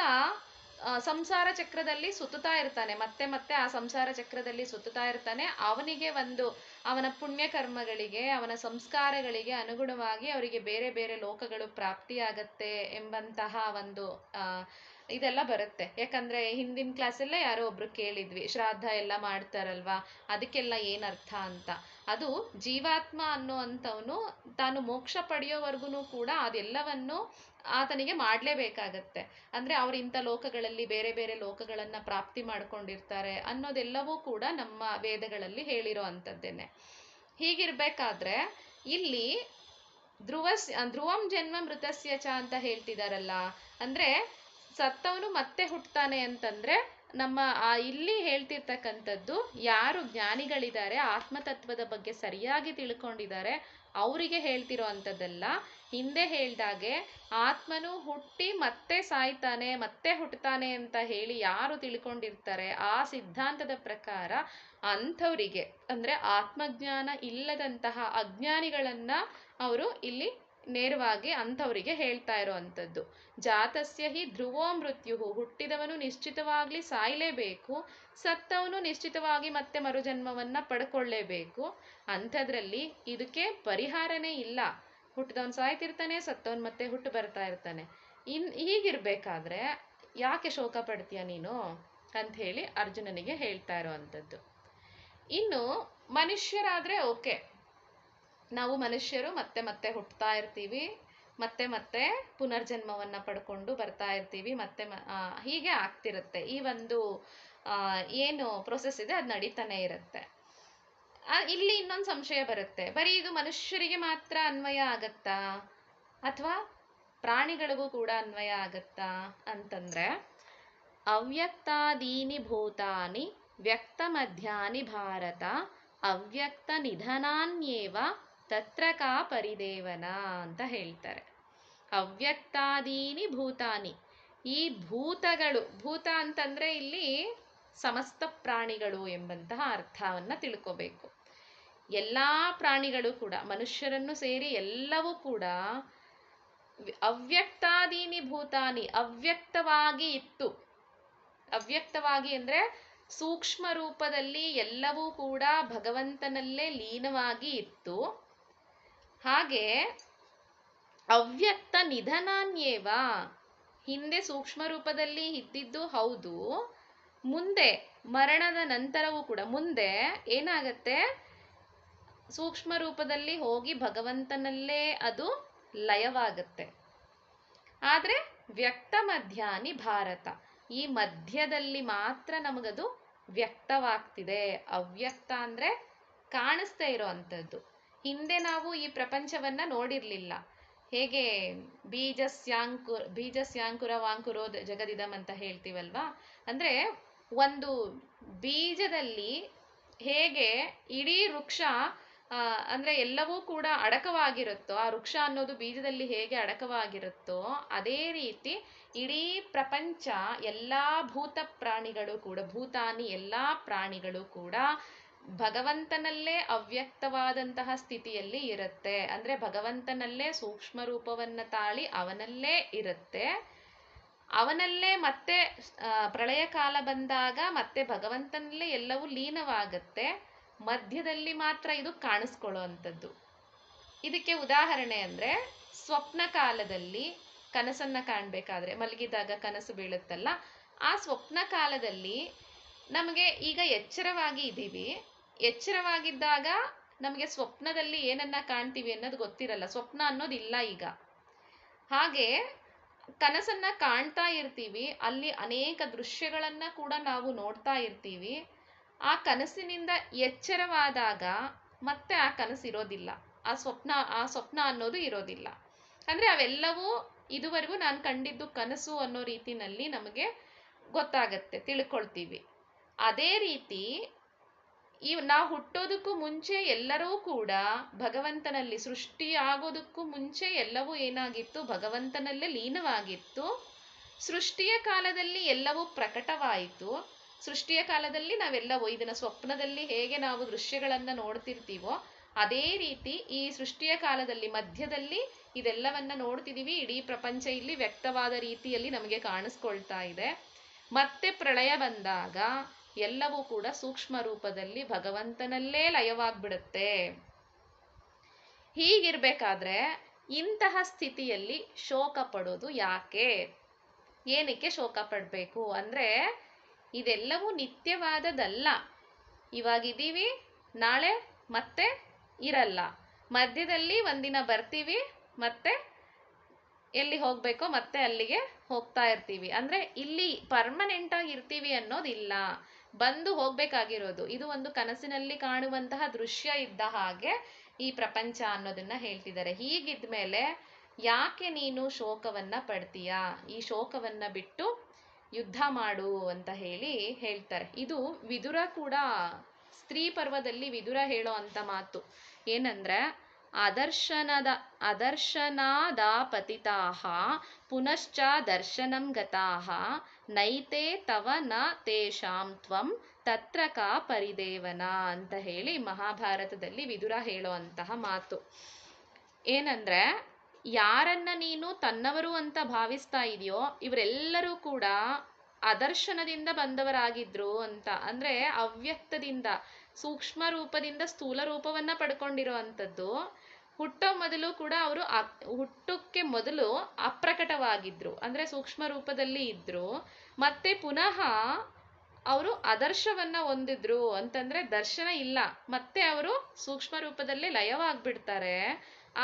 Speaker 1: ಸಂಸಾರ ಚಕ್ರದಲ್ಲಿ ಸುತ್ತುತ್ತಾ ಇರ್ತಾನೆ, ಮತ್ತೆ ಮತ್ತೆ ಆ ಸಂಸಾರ ಚಕ್ರದಲ್ಲಿ ಸುತ್ತುತ್ತಾ ಇರ್ತಾನೆ. ಅವನಿಗೆ ಅವನ ಪುಣ್ಯ ಕರ್ಮಗಳಿಗೆ, ಅವನ ಸಂಸ್ಕಾರಗಳಿಗೆ ಅನುಗುಣವಾಗಿ ಅವರಿಗೆ ಬೇರೆ ಬೇರೆ ಲೋಕಗಳು ಪ್ರಾಪ್ತಿಯಾಗತ್ತೆ ಎಂಬಂತಹ ಒಂದು ಇದೆಲ್ಲ ಬರುತ್ತೆ. ಯಾಕಂದ್ರೆ ಹಿಂದಿನ ಕ್ಲಾಸಲ್ಲೇ ಯಾರೋ ಒಬ್ರು ಕೇಳಿದ್ವಿ, ಶ್ರಾದ್ದ ಎಲ್ಲ ಮಾಡ್ತಾರಲ್ವಾ, ಅದಕ್ಕೆಲ್ಲ ಏನರ್ಥ ಅಂತ. ಅದು ಜೀವಾತ್ಮ ಅನ್ನುವಂಥವನು ತಾನು ಮೋಕ್ಷ ಪಡೆಯೋವರೆಗೂ ಕೂಡ ಅದೆಲ್ಲವನ್ನು ಆತನಿಗೆ ಮಾಡಲೇಬೇಕಾಗತ್ತೆ. ಅಂದ್ರೆ ಅವ್ರು ಇಂಥ ಲೋಕಗಳಲ್ಲಿ ಬೇರೆ ಬೇರೆ ಲೋಕಗಳನ್ನ ಪ್ರಾಪ್ತಿ ಮಾಡ್ಕೊಂಡಿರ್ತಾರೆ ಅನ್ನೋದೆಲ್ಲವೂ ಕೂಡ ನಮ್ಮ ವೇದಗಳಲ್ಲಿ ಹೇಳಿರೋ ಅಂಥದ್ದೇನೆ. ಹೀಗಿರ್ಬೇಕಾದ್ರೆ ಇಲ್ಲಿ ಧ್ರುವಂ ಜನ್ಮ ಮೃತಸ್ಯ ಚ ಅಂತ ಹೇಳ್ತಿದಾರಲ್ಲ, ಅಂದ್ರೆ ಸತ್ತವನು ಮತ್ತೆ ಹುಟ್ಟುತ್ತಾನೆ ಅಂತಂದ್ರೆ ನಮ್ಮ ಇಲ್ಲಿ ಹೇಳ್ತಿರ್ತಕ್ಕಂಥದ್ದು ಯಾರು ಜ್ಞಾನಿಗಳಿದ್ದಾರೆ, ಆತ್ಮತತ್ವದ ಬಗ್ಗೆ ಸರಿಯಾಗಿ ತಿಳ್ಕೊಂಡಿದ್ದಾರೆ, ಅವರಿಗೆ ಹೇಳ್ತಿರೋ ಅಂಥದ್ದೆಲ್ಲ. ಹಿಂದೆ ಹೇಳ್ದಾಗೆ ಆತ್ಮನು ಹುಟ್ಟಿ ಮತ್ತೆ ಸಾಯ್ತಾನೆ ಮತ್ತೆ ಹುಟ್ಟುತ್ತಾನೆ ಅಂತ ಹೇಳಿ ಯಾರು ತಿಳ್ಕೊಂಡಿರ್ತಾರೆ ಆ ಸಿದ್ಧಾಂತದ ಪ್ರಕಾರ ಅಂಥವರಿಗೆ, ಅಂದ್ರೆ ಆತ್ಮಜ್ಞಾನ ಇಲ್ಲದಂತಹ ಅಜ್ಞಾನಿಗಳನ್ನ ಅವರು ಇಲ್ಲಿ ನೇರವಾಗಿ ಅಂಥವರಿಗೆ ಹೇಳ್ತಾ ಇರೋ ಅಂಥದ್ದು. ಜಾತಸ್ಯ ಹಿ ಧ್ರುವೋ ಮೃತ್ಯು, ಹುಟ್ಟಿದವನು ನಿಶ್ಚಿತವಾಗ್ಲಿ ಸಾಯ್ಲೇಬೇಕು, ಸತ್ತವನು ನಿಶ್ಚಿತವಾಗಿ ಮತ್ತೆ ಮರುಜನ್ಮವನ್ನ ಪಡ್ಕೊಳ್ಳೇಬೇಕು. ಅಂಥದ್ರಲ್ಲಿ ಇದಕ್ಕೆ ಪರಿಹಾರನೇ ಇಲ್ಲ. ಹುಟ್ಟಿದವನು ಸಾಯ್ತಿರ್ತಾನೆ, ಸತ್ತವನು ಮತ್ತೆ ಹುಟ್ಟು ಬರ್ತಾ ಇರ್ತಾನೆ. ಹೀಗಿರ್ಬೇಕಾದ್ರೆ ಯಾಕೆ ಶೋಕ ಪಡ್ತೀಯ ನೀನು ಅಂತ ಹೇಳಿ ಅರ್ಜುನನಿಗೆ ಹೇಳ್ತಾ ಇರೋ ಅಂಥದ್ದು. ಇನ್ನು ಮನುಷ್ಯರಾದ್ರೆ ಓಕೆ, ನಾವು ಮನುಷ್ಯರು ಮತ್ತೆ ಮತ್ತೆ ಹುಟ್ಟುತ್ತಾ ಇರ್ತೀವಿ, ಮತ್ತೆ ಮತ್ತೆ ಪುನರ್ಜನ್ಮವನ್ನ ಪಡ್ಕೊಂಡು ಬರ್ತಾ ಇರ್ತೀವಿ, ಮತ್ತೆ ಹೀಗೆ ಆಗ್ತಿರುತ್ತೆ. ಈ ಒಂದು ಏನು ಪ್ರೊಸೆಸ್ ಇದೆ ಅದು ನಡೀತಾನೆ ಇರುತ್ತೆ. ಇಲ್ಲಿ ಇನ್ನೊಂದು ಸಂಶಯ ಬರುತ್ತೆ, ಬರೀ ಇದು ಮನುಷ್ಯರಿಗೆ ಮಾತ್ರ ಅನ್ವಯ ಆಗತ್ತಾ ಅಥವಾ ಪ್ರಾಣಿಗಳಿಗೂ ಕೂಡ ಅನ್ವಯ ಆಗತ್ತಾ ಅಂತಂದ್ರೆ, ಅವ್ಯಕ್ತಾದೀನಿ ಭೂತಾನಿ ವ್ಯಕ್ತ ಮಧ್ಯಾನಿ ಭಾರತ ಅವ್ಯಕ್ತ ನಿಧನಾನ್ಯೇವ ತತ್ರ ಕಾ ಪರಿದೇವನ ಅಂತ ಹೇಳ್ತಾರೆ. ಅವ್ಯಕ್ತಾದೀನಿ ಭೂತಾನಿ, ಈ ಭೂತಗಳು, ಭೂತ ಅಂತಂದ್ರೆ ಇಲ್ಲಿ ಸಮಸ್ತ ಪ್ರಾಣಿಗಳು ಎಂಬಂತಹ ಅರ್ಥವನ್ನ ತಿಳ್ಕೋಬೇಕು. ಎಲ್ಲಾ ಪ್ರಾಣಿಗಳು ಕೂಡ, ಮನುಷ್ಯರನ್ನು ಸೇರಿ ಎಲ್ಲವೂ ಕೂಡ ಅವ್ಯಕ್ತಾದೀನಿ ಭೂತಾನಿ, ಅವ್ಯಕ್ತವಾಗಿ ಇತ್ತು. ಅವ್ಯಕ್ತವಾಗಿ ಅಂದ್ರೆ ಸೂಕ್ಷ್ಮ ರೂಪದಲ್ಲಿ ಎಲ್ಲವೂ ಕೂಡ ಭಗವಂತನಲ್ಲೇ ಲೀನವಾಗಿ ಇತ್ತು. ಹಾಗೆ ಅವ್ಯಕ್ತ ನಿಧನಾನ್ಯೇವ, ಹಿಂದೆ ಸೂಕ್ಷ್ಮ ರೂಪದಲ್ಲಿ ಇದ್ದಿದ್ದು ಹೌದು, ಮುಂದೆ ಮರಣದ ನಂತರವೂ ಕೂಡ ಮುಂದೆ ಏನಾಗತ್ತೆ, ಸೂಕ್ಷ್ಮ ರೂಪದಲ್ಲಿ ಹೋಗಿ ಭಗವಂತನಲ್ಲೇ ಅದು ಲಯವಾಗತ್ತೆ. ಆದ್ರೆ ವ್ಯಕ್ತ ಮಧ್ಯಾನಿ ಭಾರತ, ಈ ಮಧ್ಯದಲ್ಲಿ ಮಾತ್ರ ನಮಗದು ವ್ಯಕ್ತವಾಗ್ತಿದೆ. ಅವ್ಯಕ್ತ ಅಂದ್ರೆ ಕಾಣಿಸ್ತಾ ಇರೋ ಅಂಥದ್ದು. ಹಿಂದೆ ನಾವು ಈ ಪ್ರಪಂಚವನ್ನ ನೋಡಿರ್ಲಿಲ್ಲ. ಹೇಗೆ ಬೀಜಸ್ಯಾಂಕುರ ವಾಂಕುರೋ ಜಗದಿದಂ ಅಂತ ಹೇಳ್ತೀವಲ್ವಾ, ಅಂದ್ರೆ ಒಂದು ಬೀಜದಲ್ಲಿ ಹೇಗೆ ಇಡೀ ವೃಕ್ಷ ಅಂದ್ರೆ ಎಲ್ಲವೂ ಕೂಡ ಅಡಕವಾಗಿರುತ್ತೋ, ಆ ವೃಕ್ಷ ಅನ್ನೋದು ಬೀಜದಲ್ಲಿ ಹೇಗೆ ಅಡಕವಾಗಿರುತ್ತೋ ಅದೇ ರೀತಿ ಇಡೀ ಪ್ರಪಂಚ, ಎಲ್ಲಾ ಭೂತ ಪ್ರಾಣಿಗಳು ಕೂಡ, ಭೂತಾನಿ ಎಲ್ಲಾ ಪ್ರಾಣಿಗಳು ಕೂಡ ಭಗವಂತನಲ್ಲೇ ಅವ್ಯಕ್ತವಾದಂತಹ ಸ್ಥಿತಿಯಲ್ಲಿ ಇರುತ್ತೆ. ಅಂದ್ರೆ ಭಗವಂತನಲ್ಲೇ ಸೂಕ್ಷ್ಮ ರೂಪವನ್ನ ತಾಳಿ ಅವನಲ್ಲೇ ಇರುತ್ತೆ. ಅವನಲ್ಲೇ ಮತ್ತೆ ಪ್ರಳಯ ಕಾಲ ಬಂದಾಗ ಮತ್ತೆ ಭಗವಂತನಲ್ಲೇ ಎಲ್ಲವೂ ಲೀನವಾಗತ್ತೆ. ಮಧ್ಯದಲ್ಲಿ ಮಾತ್ರ ಇದು ಕಾಣಿಸ್ಕೊಳ್ಳೋ ಅಂಥದ್ದು. ಇದಕ್ಕೆ ಉದಾಹರಣೆ ಅಂದ್ರೆ ಸ್ವಪ್ನ ಕಾಲದಲ್ಲಿ ಕನಸನ್ನ ಕಾಣ್ಬೇಕಾದ್ರೆ, ಮಲಗಿದಾಗ ಕನಸು ಬೀಳುತ್ತಲ್ಲ, ಆ ಸ್ವಪ್ನ ಕಾಲದಲ್ಲಿ ನಮಗೆ ಈಗ ಎಚ್ಚರವಾಗಿ ಇದ್ದೀವಿ. ಎಚ್ಚರವಾಗಿದ್ದಾಗ ನಮಗೆ ಸ್ವಪ್ನದಲ್ಲಿ ಏನನ್ನ ಕಾಣ್ತೀವಿ ಅನ್ನೋದು ಗೊತ್ತಿರಲ್ಲ, ಸ್ವಪ್ನ ಅನ್ನೋದಿಲ್ಲ ಈಗ. ಹಾಗೆ ಕನಸನ್ನ ಕಾಣ್ತಾ ಇರ್ತೀವಿ, ಅಲ್ಲಿ ಅನೇಕ ದೃಶ್ಯಗಳನ್ನ ಕೂಡ ನಾವು ನೋಡ್ತಾ ಇರ್ತೀವಿ. ಆ ಕನಸಿನಿಂದ ಎಚ್ಚರವಾದಾಗ ಮತ್ತೆ ಆ ಕನಸು ಇರೋದಿಲ್ಲ, ಆ ಸ್ವಪ್ನ ಅನ್ನೋದು ಇರೋದಿಲ್ಲ. ಅಂದ್ರೆ ಅವೆಲ್ಲವೂ ಇದುವರೆಗೂ ನಾನು ಕಂಡಿದ್ದು ಕನಸು ಅನ್ನೋ ರೀತಿನಲ್ಲಿ ನಮಗೆ ಗೊತ್ತಾಗತ್ತೆ, ತಿಳ್ಕೊಳ್ತೀವಿ. ಅದೇ ರೀತಿ ನಾವು ಹುಟ್ಟೋದಕ್ಕೂ ಮುಂಚೆ ಎಲ್ಲರೂ ಕೂಡ ಭಗವಂತನಲ್ಲಿ, ಸೃಷ್ಟಿ ಆಗೋದಕ್ಕೂ ಮುಂಚೆ ಎಲ್ಲವೂ ಏನಾಗಿತ್ತು, ಭಗವಂತನಲ್ಲೇ ಲೀನವಾಗಿತ್ತು. ಸೃಷ್ಟಿಯ ಕಾಲದಲ್ಲಿ ಎಲ್ಲವೂ ಪ್ರಕಟವಾಯಿತು. ಸೃಷ್ಟಿಯ ಕಾಲದಲ್ಲಿ ನಾವೆಲ್ಲವೂ ಇದನ್ನ ಸ್ವಪ್ನದಲ್ಲಿ ಹೇಗೆ ನಾವು ದೃಶ್ಯಗಳನ್ನ ನೋಡ್ತಿರ್ತೀವೋ ಅದೇ ರೀತಿ ಈ ಸೃಷ್ಟಿಯ ಕಾಲದಲ್ಲಿ ಮಧ್ಯದಲ್ಲಿ ಇದೆಲ್ಲವನ್ನ ನೋಡ್ತಿದೀವಿ. ಇಡೀ ಪ್ರಪಂಚ ಇಲ್ಲಿ ವ್ಯಕ್ತವಾದ ರೀತಿಯಲ್ಲಿ ನಮಗೆ ಕಾಣಿಸ್ಕೊಳ್ತಾ ಇದೆ. ಮತ್ತೆ ಪ್ರಳಯ ಬಂದಾಗ ಎಲ್ಲವೂ ಕೂಡ ಸೂಕ್ಷ್ಮ ರೂಪದಲ್ಲಿ ಭಗವಂತನಲ್ಲೇ ಲಯವಾಗ್ಬಿಡುತ್ತೆ. ಹೀಗಿರ್ಬೇಕಾದ್ರೆ ಇಂತಹ ಸ್ಥಿತಿಯಲ್ಲಿ ಶೋಕ ಪಡೋದು ಯಾಕೆ? ಏನಕ್ಕೆ ಶೋಕ ಪಡಬೇಕು ಅಂದ್ರೆ ಇದೆಲ್ಲವೂ ನಿತ್ಯವಾದದಲ್ಲ. ಇವಾಗಿದ್ದೀವಿ, ನಾಳೆ ಮತ್ತೆ ಇರಲ್ಲ. ಮಧ್ಯದಲ್ಲಿ ಒಂದಿನ ಬರ್ತೀವಿ, ಮತ್ತೆ ಎಲ್ಲಿ ಹೋಗ್ಬೇಕೋ ಮತ್ತೆ ಅಲ್ಲಿಗೆ ಹೋಗ್ತಾ ಇರ್ತೀವಿ. ಅಂದ್ರೆ ಇಲ್ಲಿ ಪರ್ಮನೆಂಟ್ ಆಗಿ ಇರ್ತೀವಿ ಅನ್ನೋದಿಲ್ಲ, ಬಂದು ಹೋಗ್ಬೇಕಾಗಿರೋದು. ಇದು ಒಂದು ಕನಸಿನಲ್ಲಿ ಕಾಣುವಂತಹ ದೃಶ್ಯ ಇದ್ದ ಹಾಗೆ ಈ ಪ್ರಪಂಚ ಅನ್ನೋದನ್ನ ಹೇಳ್ತಿದ್ದಾರೆ. ಹೀಗಿದ್ಮೇಲೆ ಯಾಕೆ ನೀನು ಶೋಕವನ್ನ ಪಡ್ತೀಯಾ? ಈ ಶೋಕವನ್ನ ಬಿಟ್ಟು ಯುದ್ಧ ಮಾಡು ಅಂತ ಹೇಳ್ತಾರೆ. ಇದು ವಿದುರ ಕೂಡ ಸ್ತ್ರೀ ಪರ್ವದಲ್ಲಿ ವಿದುರ ಹೇಳೋ ಅಂತ ಮಾತು ಏನಂದ್ರೆ, ಅದರ್ಶನಾದಾಪತಿತಾಹ ಪುನಶ್ಚ ದರ್ಶನಂ ಗತಾಹ ನೈತೆ ತವ ನ ತೇಷಾಂ ತ್ವಂ ತತ್ರ ಕಾ ಪರಿದೇವನ ಅಂತ ಹೇಳಿ ಮಹಾಭಾರತದಲ್ಲಿ ವಿದುರ ಹೇಳೋ ಅಂತಹ ಮಾತು ಏನಂದ್ರೆ, ಯಾರನ್ನ ನೀನು ತನ್ನವರು ಅಂತ ಭಾವಿಸ್ತಾ ಇದೆಯೋ ಇವರೆಲ್ಲರೂ ಕೂಡ ಅದರ್ಶನದಿಂದ ಬಂದವರಾಗಿದ್ರು ಅಂತ. ಅಂದ್ರೆ ಅವ್ಯಕ್ತದಿಂದ ಸೂಕ್ಷ್ಮ ರೂಪದಿಂದ ಸ್ಥೂಲ ರೂಪವನ್ನ ಪಡ್ಕೊಂಡಿರೋ ಅಂಥದ್ದು. ಹುಟ್ಟೋ ಮೊದಲು ಕೂಡ ಅವರು ಹುಟ್ಟಕ್ಕೆ ಮೊದಲು ಅಪ್ರಕಟವಾಗಿದ್ರು, ಅಂದ್ರೆ ಸೂಕ್ಷ್ಮ ರೂಪದಲ್ಲಿ ಇದ್ರು. ಮತ್ತೆ ಪುನಃ ಅವರು ಅದರ್ಶವನ್ನ ಹೊಂದಿದ್ರು ಅಂತಂದ್ರೆ ದರ್ಶನ ಇಲ್ಲ, ಮತ್ತೆ ಅವರು ಸೂಕ್ಷ್ಮ ರೂಪದಲ್ಲೇ ಲಯವಾಗ್ಬಿಡ್ತಾರೆ.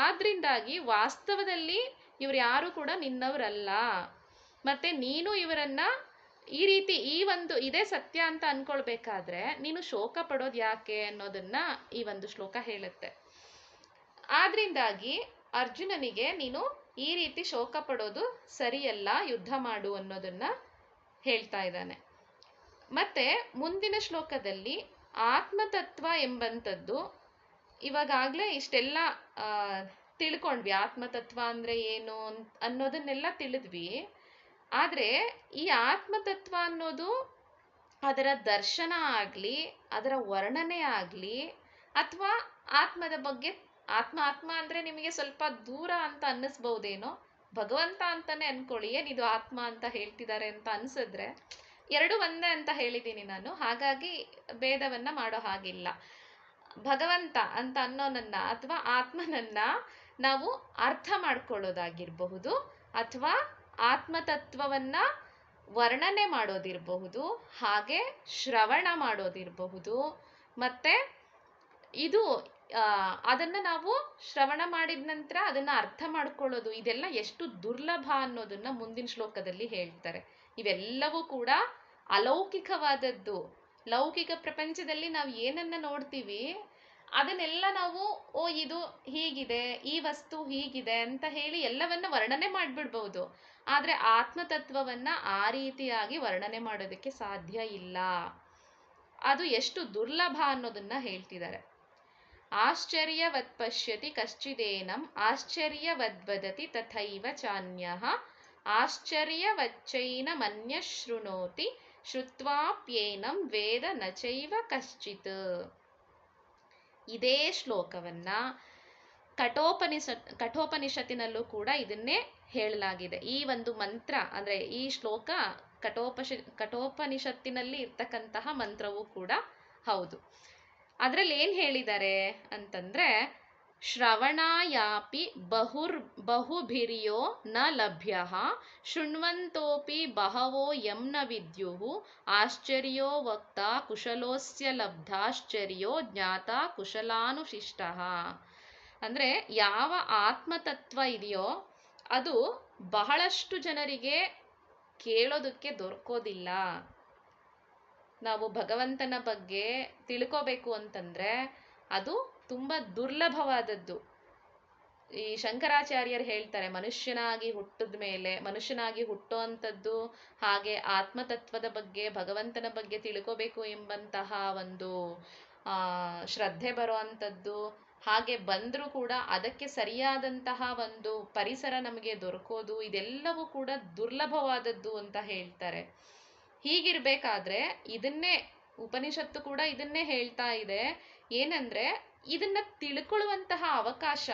Speaker 1: ಆದ್ರಿಂದಾಗಿ ವಾಸ್ತವದಲ್ಲಿ ಇವ್ರು ಯಾರು ಕೂಡ ನಿನ್ನವರಲ್ಲ. ಮತ್ತೆ ನೀನು ಇವರನ್ನ ಈ ರೀತಿ ಇದೇ ಸತ್ಯ ಅಂತ ಅನ್ಕೊಳ್ಬೇಕಾದ್ರೆ ನೀನು ಶೋಕ ಪಡೋದು ಯಾಕೆ ಅನ್ನೋದನ್ನ ಈ ಒಂದು ಶ್ಲೋಕ ಹೇಳುತ್ತೆ. ಆದ್ರಿಂದಾಗಿ ಅರ್ಜುನನಿಗೆ ನೀನು ಈ ರೀತಿ ಶೋಕ ಪಡೋದು ಸರಿಯಲ್ಲ, ಯುದ್ಧ ಮಾಡು ಅನ್ನೋದನ್ನ ಹೇಳ್ತಾ ಇದ್ದಾನೆ. ಮತ್ತೆ ಮುಂದಿನ ಶ್ಲೋಕದಲ್ಲಿ ಆತ್ಮತತ್ವ ಎಂಬಂಥದ್ದು, ಇವಾಗಲೇ ಇಷ್ಟೆಲ್ಲ ತಿಳ್ಕೊಂಡ್ವಿ. ಆತ್ಮತತ್ವ ಅಂದ್ರೆ ಏನು ಅನ್ನೋದನ್ನೆಲ್ಲ ತಿಳಿದ್ವಿ. ಆದ್ರೆ ಈ ಆತ್ಮತತ್ವ ಅನ್ನೋದು ಅದರ ದರ್ಶನ ಆಗ್ಲಿ, ಅದರ ವರ್ಣನೆ ಆಗ್ಲಿ, ಅಥವಾ ಆತ್ಮದ ಬಗ್ಗೆ ಆತ್ಮ ಅಂದ್ರೆ ನಿಮಗೆ ಸ್ವಲ್ಪ ದೂರ ಅಂತ ಅನ್ನಿಸ್ಬಹುದೇನೋ, ಭಗವಂತ ಅಂತಾನೆ ಅನ್ಕೊಳ್ಳಿ. ಏನಿದು ಆತ್ಮ ಅಂತ ಹೇಳ್ತಿದ್ದಾರೆ ಅಂತ ಅನ್ಸಿದ್ರೆ ಎರಡು ಒಂದೇ ಅಂತ ಹೇಳಿದ್ದೀನಿ ನಾನು, ಹಾಗಾಗಿ ಭೇದವನ್ನ ಮಾಡೋ ಹಾಗಿಲ್ಲ. ಭಗವಂತ ಅಂತ ಅನ್ನೋನನ್ನ ಅಥವಾ ಆತ್ಮನನ್ನ ನಾವು ಅರ್ಥ ಮಾಡ್ಕೊಳ್ಳೋದಾಗಿರಬಹುದು, ಅಥವಾ ಆತ್ಮತತ್ವವನ್ನ ವರ್ಣನೆ ಮಾಡೋದಿರಬಹುದು, ಹಾಗೆ ಶ್ರವಣ ಮಾಡೋದಿರಬಹುದು. ಮತ್ತೆ ಇದು ಅದನ್ನ ನಾವು ಶ್ರವಣ ಮಾಡಿದ ನಂತರ ಅದನ್ನ ಅರ್ಥ ಮಾಡ್ಕೊಳ್ಳೋದು, ಇದೆಲ್ಲ ಎಷ್ಟು ದುರ್ಲಭ ಅನ್ನೋದನ್ನ ಮುಂದಿನ ಶ್ಲೋಕದಲ್ಲಿ ಹೇಳ್ತಾರೆ. ಇವೆಲ್ಲವೂ ಕೂಡ ಅಲೌಕಿಕವಾದದ್ದು. ಲೌಕಿಕ ಪ್ರಪಂಚದಲ್ಲಿ ನಾವು ಏನನ್ನ ನೋಡ್ತೀವಿ ಅದನ್ನೆಲ್ಲ ನಾವು ಇದು ಹೀಗಿದೆ, ಈ ವಸ್ತು ಹೀಗಿದೆ ಅಂತ ಹೇಳಿ ಎಲ್ಲವನ್ನ ವರ್ಣನೆ ಮಾಡ್ಬಿಡ್ಬಹುದು. ಆದ್ರೆ ಆತ್ಮತತ್ವವನ್ನ ಆ ರೀತಿಯಾಗಿ ವರ್ಣನೆ ಮಾಡೋದಕ್ಕೆ ಸಾಧ್ಯ ಇಲ್ಲ. ಅದು ಎಷ್ಟು ದುರ್ಲಭ ಅನ್ನೋದನ್ನ ಹೇಳ್ತಿದ್ದಾರೆ. ಆಶ್ಚರ್ಯವತ್ ಪಶ್ಯತಿ ಕಶ್ಚಿದೇನಂ ಆಶ್ಚರ್ಯವದ್ವದತಿ ತಥೈವ ಚಾನ್ಯಃ ಆಶ್ಚರ್ಯವಚ್ಚೈನಮನ್ಯ ಶೃಣೋತಿ ಶ್ರುತ್ವಾಪ್ಯೇನಂ ವೇದ ನಚೈವ ಕಶ್ಚಿತ್. ಇದೇ ಶ್ಲೋಕವನ್ನ ಕಠೋಪನಿಷತ್ತಿನಲ್ಲೂ ಕೂಡ ಇದನ್ನೇ ಹೇಳಲಾಗಿದೆ. ಈ ಒಂದು ಮಂತ್ರ ಅಂದ್ರೆ ಈ ಶ್ಲೋಕ ಕಠೋಪನಿಷತ್ತಿನಲ್ಲಿ ಇರ್ತಕ್ಕಂತಹ ಮಂತ್ರವೂ ಕೂಡ ಹೌದು. ಅದ್ರಲ್ಲಿ ಏನ್ ಹೇಳಿದ್ದಾರೆ ಅಂತಂದ್ರೆ, ಶ್ರವಣಾಯಾಪಿ ಬಹುಭಿರ್ಯೋ ನ ಲಭ್ಯಃ ಶೃಣ್ವಂತೋಪಿ ಬಹವೋ ಯಂ ನ ವಿದ್ಯುಃ ಆಶ್ಚರ್ಯೋ ವಕ್ತ ಕುಶಲೋಸ್ಯ ಲಬ್ಧಾಶ್ಚರ್ಯೋ ಜ್ಞಾತ ಕುಶಲಾನುಶಿಷ್ಟಃ. ಅಂದ್ರೆ ಯಾವ ಆತ್ಮತತ್ವ ಇದೆಯೋ ಅದು ಬಹಳಷ್ಟು ಜನರಿಗೆ ಕೇಳೋದಕ್ಕೆ ದೊರಕೋದಿಲ್ಲ. ನಾವು ಭಗವಂತನ ಬಗ್ಗೆ ತಿಳ್ಕೋಬೇಕು ಅಂತಂದ್ರೆ ಅದು ತುಂಬಾ ದುರ್ಲಭವಾದದ್ದು. ಈ ಶಂಕರಾಚಾರ್ಯರು ಹೇಳ್ತಾರೆ, ಮನುಷ್ಯನಾಗಿ ಹುಟ್ಟೋ ಅಂಥದ್ದು, ಹಾಗೆ ಆತ್ಮತತ್ವದ ಬಗ್ಗೆ ಭಗವಂತನ ಬಗ್ಗೆ ತಿಳ್ಕೋಬೇಕು ಎಂಬಂತಹ ಒಂದು ಶ್ರದ್ಧೆ ಬರೋ ಅಂಥದ್ದು, ಹಾಗೆ ಬಂದ್ರೂ ಕೂಡ ಅದಕ್ಕೆ ಸರಿಯಾದಂತಹ ಒಂದು ಪರಿಸರ ನಮಗೆ ದೊರಕೋದು, ಇದೆಲ್ಲವೂ ಕೂಡ ದುರ್ಲಭವಾದದ್ದು ಅಂತ ಹೇಳ್ತಾರೆ. ಹೀಗಿರ್ಬೇಕಾದ್ರೆ ಇದನ್ನೇ ಉಪನಿಷತ್ತು ಕೂಡ ಇದನ್ನೇ ಹೇಳ್ತಾ ಇದೆ. ಏನಂದ್ರೆ ಇದನ್ನ ತಿಳ್ಕೊಳ್ಳುವಂತಹ ಅವಕಾಶ,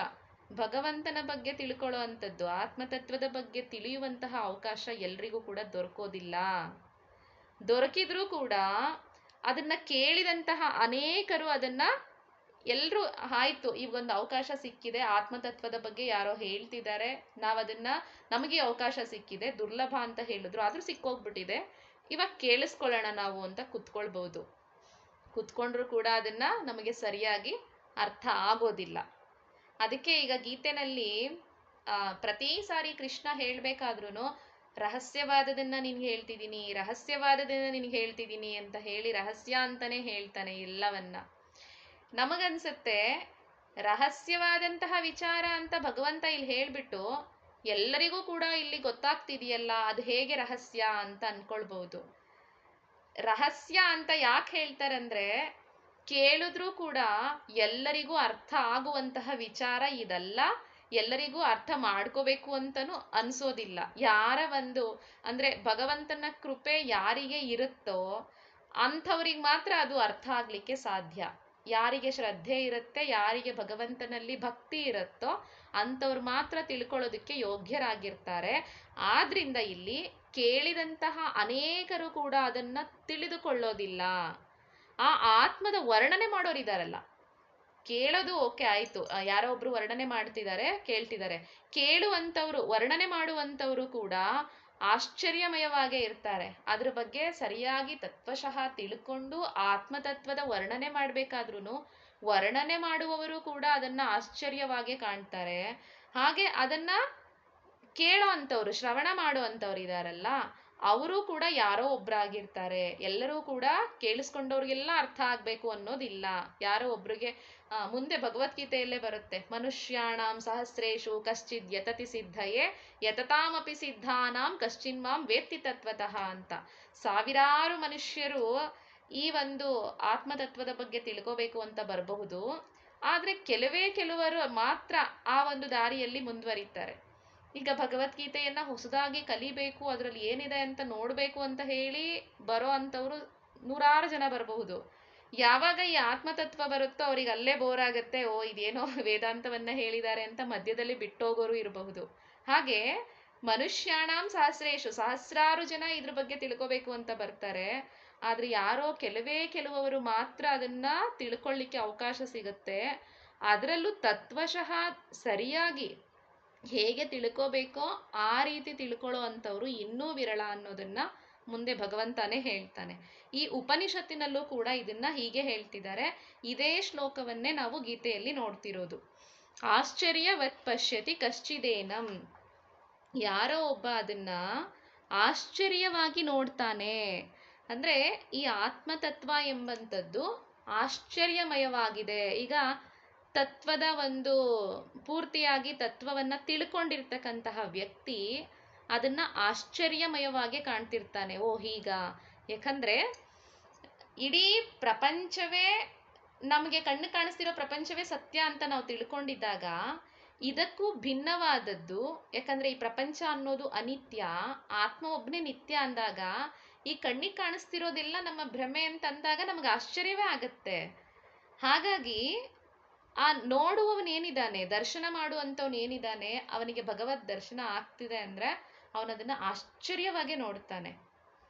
Speaker 1: ಭಗವಂತನ ಬಗ್ಗೆ ತಿಳ್ಕೊಳ್ಳುವಂಥದ್ದು, ಆತ್ಮತತ್ವದ ಬಗ್ಗೆ ತಿಳಿಯುವಂತಹ ಅವಕಾಶ ಎಲ್ರಿಗೂ ಕೂಡ ದೊರಕೋದಿಲ್ಲ. ದೊರಕಿದ್ರೂ ಕೂಡ ಅದನ್ನ ಕೇಳಿದಂತಹ ಅನೇಕರು ಅದನ್ನ ಎಲ್ರೂ ಆಯ್ತು ಈಗೊಂದು ಅವಕಾಶ ಸಿಕ್ಕಿದೆ, ಆತ್ಮತತ್ವದ ಬಗ್ಗೆ ಯಾರೋ ಹೇಳ್ತಿದ್ದಾರೆ, ನಾವದನ್ನ ನಮಗೆ ಅವಕಾಶ ಸಿಕ್ಕಿದೆ, ದುರ್ಲಭ ಅಂತ ಹೇಳಿದ್ರು ಆದ್ರೂ ಸಿಕ್ಕೋಗ್ಬಿಟ್ಟಿದೆ, ಇವಾಗ ಕೇಳಿಸ್ಕೊಳ್ಳೋಣ ನಾವು ಅಂತ ಕುತ್ಕೊಂಡ್ರು ಕೂಡ ಅದನ್ನ ನಮಗೆ ಸರಿಯಾಗಿ ಅರ್ಥ ಆಗೋದಿಲ್ಲ. ಅದಕ್ಕೆ ಈಗ ಗೀತೆನಲ್ಲಿ ಪ್ರತಿ ಸಾರಿ ಕೃಷ್ಣ ಹೇಳ್ಬೇಕಾದ್ರೂ ರಹಸ್ಯವಾದದನ್ನ ನಿನ್ಗೆ ಹೇಳ್ತಿದ್ದೀನಿ, ರಹಸ್ಯವಾದದನ್ನ ನಿನ್ಗೆ ಹೇಳ್ತಿದ್ದೀನಿ ಅಂತ ಹೇಳಿ ರಹಸ್ಯ ಅಂತಾನೆ ಹೇಳ್ತಾನೆ ಎಲ್ಲವನ್ನ. ನಮಗನ್ಸುತ್ತೆ ರಹಸ್ಯವಾದಂತಹ ವಿಚಾರ ಅಂತ ಭಗವಂತ ಇಲ್ಲಿ ಹೇಳ್ಬಿಟ್ಟು ಎಲ್ಲರಿಗೂ ಕೂಡ ಇಲ್ಲಿ ಗೊತ್ತಾಗ್ತಿದೆಯಲ್ಲ, ಅದು ಹೇಗೆ ರಹಸ್ಯ ಅಂತ ಅನ್ಕೊಳ್ಬಹುದು. ರಹಸ್ಯ ಅಂತ ಯಾಕೆ ಹೇಳ್ತಾರಂದ್ರೆ ಕೇಳಿದ್ರೂ ಕೂಡ ಎಲ್ಲರಿಗೂ ಅರ್ಥ ಆಗುವಂತಹ ವಿಚಾರ ಇದಲ್ಲ, ಎಲ್ಲರಿಗೂ ಅರ್ಥ ಮಾಡ್ಕೋಬೇಕು ಅಂತನೂ ಅನ್ಸೋದಿಲ್ಲ. ಯಾರ ಅಂದ್ರೆ ಭಗವಂತನ ಕೃಪೆ ಯಾರಿಗೆ ಇರುತ್ತೋ ಅಂಥವ್ರಿಗೆ ಮಾತ್ರ ಅದು ಅರ್ಥ ಆಗ್ಲಿಕ್ಕೆ ಸಾಧ್ಯ. ಯಾರಿಗೆ ಶ್ರದ್ಧೆ ಇರುತ್ತೆ, ಯಾರಿಗೆ ಭಗವಂತನಲ್ಲಿ ಭಕ್ತಿ ಇರುತ್ತೋ ಅಂಥವ್ರು ಮಾತ್ರ ತಿಳ್ಕೊಳ್ಳೋದಕ್ಕೆ ಯೋಗ್ಯರಾಗಿರ್ತಾರೆ. ಆದ್ರಿಂದ ಇಲ್ಲಿ ಕೇಳಿದಂತಹ ಅನೇಕರು ಕೂಡ ಅದನ್ನ ತಿಳಿದುಕೊಳ್ಳೋದಿಲ್ಲ. ಆ ಆತ್ಮದ ವರ್ಣನೆ ಮಾಡೋರಿದಾರಲ್ಲ, ಕೇಳೋದು ಓಕೆ ಆಯ್ತು, ಯಾರೋ ಒಬ್ರು ವರ್ಣನೆ ಮಾಡ್ತಿದ್ದಾರೆ ಕೇಳ್ತಿದ್ದಾರೆ, ಕೇಳುವಂಥವ್ರು ವರ್ಣನೆ ಮಾಡುವಂಥವ್ರು ಕೂಡ ಆಶ್ಚರ್ಯಮಯವಾಗೇ ಇರ್ತಾರೆ. ಅದ್ರ ಬಗ್ಗೆ ಸರಿಯಾಗಿ ತತ್ವಶಃ ತಿಳ್ಕೊಂಡು ಆತ್ಮತತ್ವದ ವರ್ಣನೆ ಮಾಡ್ಬೇಕಾದ್ರೂ ವರ್ಣನೆ ಮಾಡುವವರು ಕೂಡ ಅದನ್ನ ಆಶ್ಚರ್ಯವಾಗಿ ಕಾಣ್ತಾರೆ. ಹಾಗೆ ಅದನ್ನ ಕೇಳೋ ಅಂಥವ್ರು, ಶ್ರವಣ ಮಾಡುವಂಥವ್ರು ಇದಾರಲ್ಲ ಅವರು ಕೂಡ ಯಾರೋ ಒಬ್ರಾಗಿರ್ತಾರೆ. ಎಲ್ಲರೂ ಕೂಡ ಕೇಳಿಸ್ಕೊಂಡವ್ರಿಗೆಲ್ಲ ಅರ್ಥ ಆಗ್ಬೇಕು ಅನ್ನೋದಿಲ್ಲ. ಯಾರೋ ಒಬ್ರಿಗೆ ಮುಂದೆ ಭಗವದ್ಗೀತೆಯಲ್ಲೇ ಬರುತ್ತೆ, ಮನುಷ್ಯಾಣಾಂ ಸಹಸ್ರೇಶು ಕಶ್ಚಿದ್ ಯತತಿ ಸಿದ್ಧಯೇ ಯತತಾಮಪಿ ಸಿದ್ಧಾನಾಂ ಕಶ್ಚಿನ್ಮಾಂ ವೇತ್ತಿ ತತ್ವತಃ ಅಂತ. ಸಾವಿರಾರು ಮನುಷ್ಯರು ಈ ಒಂದು ಆತ್ಮತತ್ವದ ಬಗ್ಗೆ ತಿಳ್ಕೋಬೇಕು ಅಂತ ಬರಬಹುದು, ಆದ್ರೆ ಕೆಲವರು ಮಾತ್ರ ಆ ಒಂದು ದಾರಿಯಲ್ಲಿ ಮುಂದುವರಿತಾರೆ. ಈಗ ಭಗವದ್ಗೀತೆಯನ್ನ ಹೊಸದಾಗಿ ಕಲಿಬೇಕು, ಅದರಲ್ಲಿ ಏನಿದೆ ಅಂತ ನೋಡ್ಬೇಕು ಅಂತ ಹೇಳಿ ಬರೋ ಅಂಥವ್ರು ನೂರಾರು ಜನ ಬರಬಹುದು. ಯಾವಾಗ ಈ ಆತ್ಮತತ್ವ ಬರುತ್ತೋ ಅವ್ರಿಗೆ ಅಲ್ಲೇ ಬೋರ್ ಆಗತ್ತೆ, ಇದೇನೋ ವೇದಾಂತವನ್ನ ಹೇಳಿದ್ದಾರೆ ಅಂತ ಮಧ್ಯದಲ್ಲಿ ಬಿಟ್ಟೋಗೋರು ಇರಬಹುದು. ಹಾಗೆ ಮನುಷ್ಯಾಣಾಂ ಸಹಸ್ರೇಶು, ಸಹಸ್ರಾರು ಜನ ಇದ್ರ ಬಗ್ಗೆ ತಿಳ್ಕೋಬೇಕು ಅಂತ ಬರ್ತಾರೆ, ಆದ್ರೆ ಯಾರೋ ಕೆಲವರು ಮಾತ್ರ ಅದನ್ನ ತಿಳ್ಕೊಳ್ಳಿಕ್ಕೆ ಅವಕಾಶ ಸಿಗುತ್ತೆ. ಅದರಲ್ಲೂ ತತ್ವಶಃ ಸರಿಯಾಗಿ ಹೇಗೆ ತಿಳ್ಕೋಬೇಕೋ ಆ ರೀತಿ ತಿಳ್ಕೊಳ್ಳೋ ಅಂಥವ್ರು ಇನ್ನೂ ವಿರಳ ಅನ್ನೋದನ್ನ ಮುಂದೆ ಭಗವಂತನೇ ಹೇಳ್ತಾನೆ. ಈ ಉಪನಿಷತ್ತಿನಲ್ಲೂ ಕೂಡ ಇದನ್ನ ಹೀಗೆ ಹೇಳ್ತಿದ್ದಾರೆ. ಇದೇ ಶ್ಲೋಕವನ್ನೇ ನಾವು ಗೀತೆಯಲ್ಲಿ ನೋಡ್ತಿರೋದು. ಆಶ್ಚರ್ಯವತ್ ಪಶ್ಯತಿ ಕಶ್ಚಿದೇನಂ, ಯಾರೋ ಒಬ್ಬ ಅದನ್ನ ಆಶ್ಚರ್ಯವಾಗಿ ನೋಡ್ತಾನೆ. ಅಂದ್ರೆ ಈ ಆತ್ಮತತ್ವ ಎಂಬಂಥದ್ದು ಆಶ್ಚರ್ಯಮಯವಾಗಿದೆ. ಈಗ ತತ್ವದ ಪೂರ್ತಿಯಾಗಿ ತತ್ವವನ್ನ ತಿಳ್ಕೊಂಡಿರ್ತಕ್ಕಂತಹ ವ್ಯಕ್ತಿ ಅದನ್ನ ಆಶ್ಚರ್ಯಮಯವಾಗಿ ಕಾಣ್ತಿರ್ತಾನೆ. ಹೀಗ, ಯಾಕಂದ್ರೆ ಇಡೀ ಪ್ರಪಂಚವೇ ನಮಗೆ ಕಣ್ಣು ಕಾಣಿಸ್ತಿರೋ ಪ್ರಪಂಚವೇ ಸತ್ಯ ಅಂತ ನಾವು ತಿಳ್ಕೊಂಡಿದ್ದಾಗ ಇದಕ್ಕೂ ಭಿನ್ನವಾದದ್ದು, ಯಾಕಂದ್ರೆ ಈ ಪ್ರಪಂಚ ಅನ್ನೋದು ಅನಿತ್ಯ, ಆತ್ಮ ಒಬ್ಬನೇ ನಿತ್ಯ ಅಂದಾಗ ಈ ಕಣ್ಣಿಗೆ ಕಾಣಿಸ್ತಿರೋದೆಲ್ಲ ನಮ್ಮ ಭ್ರಮೆ ಅಂತ ಅಂದಾಗ ನಮ್ಗೆ ಆಶ್ಚರ್ಯವೇ ಆಗತ್ತೆ. ಹಾಗಾಗಿ ಆ ನೋಡುವವನೇನಿದ್ದಾನೆ, ದರ್ಶನ ಮಾಡುವಂಥವನೇನಿದ್ದಾನೆ, ಅವನಿಗೆ ಭಗವದ್ ದರ್ಶನ ಆಗ್ತಿದೆ ಅಂದ್ರೆ ಅವನದನ್ನ ಆಶ್ಚರ್ಯವಾಗಿ ನೋಡ್ತಾನೆ.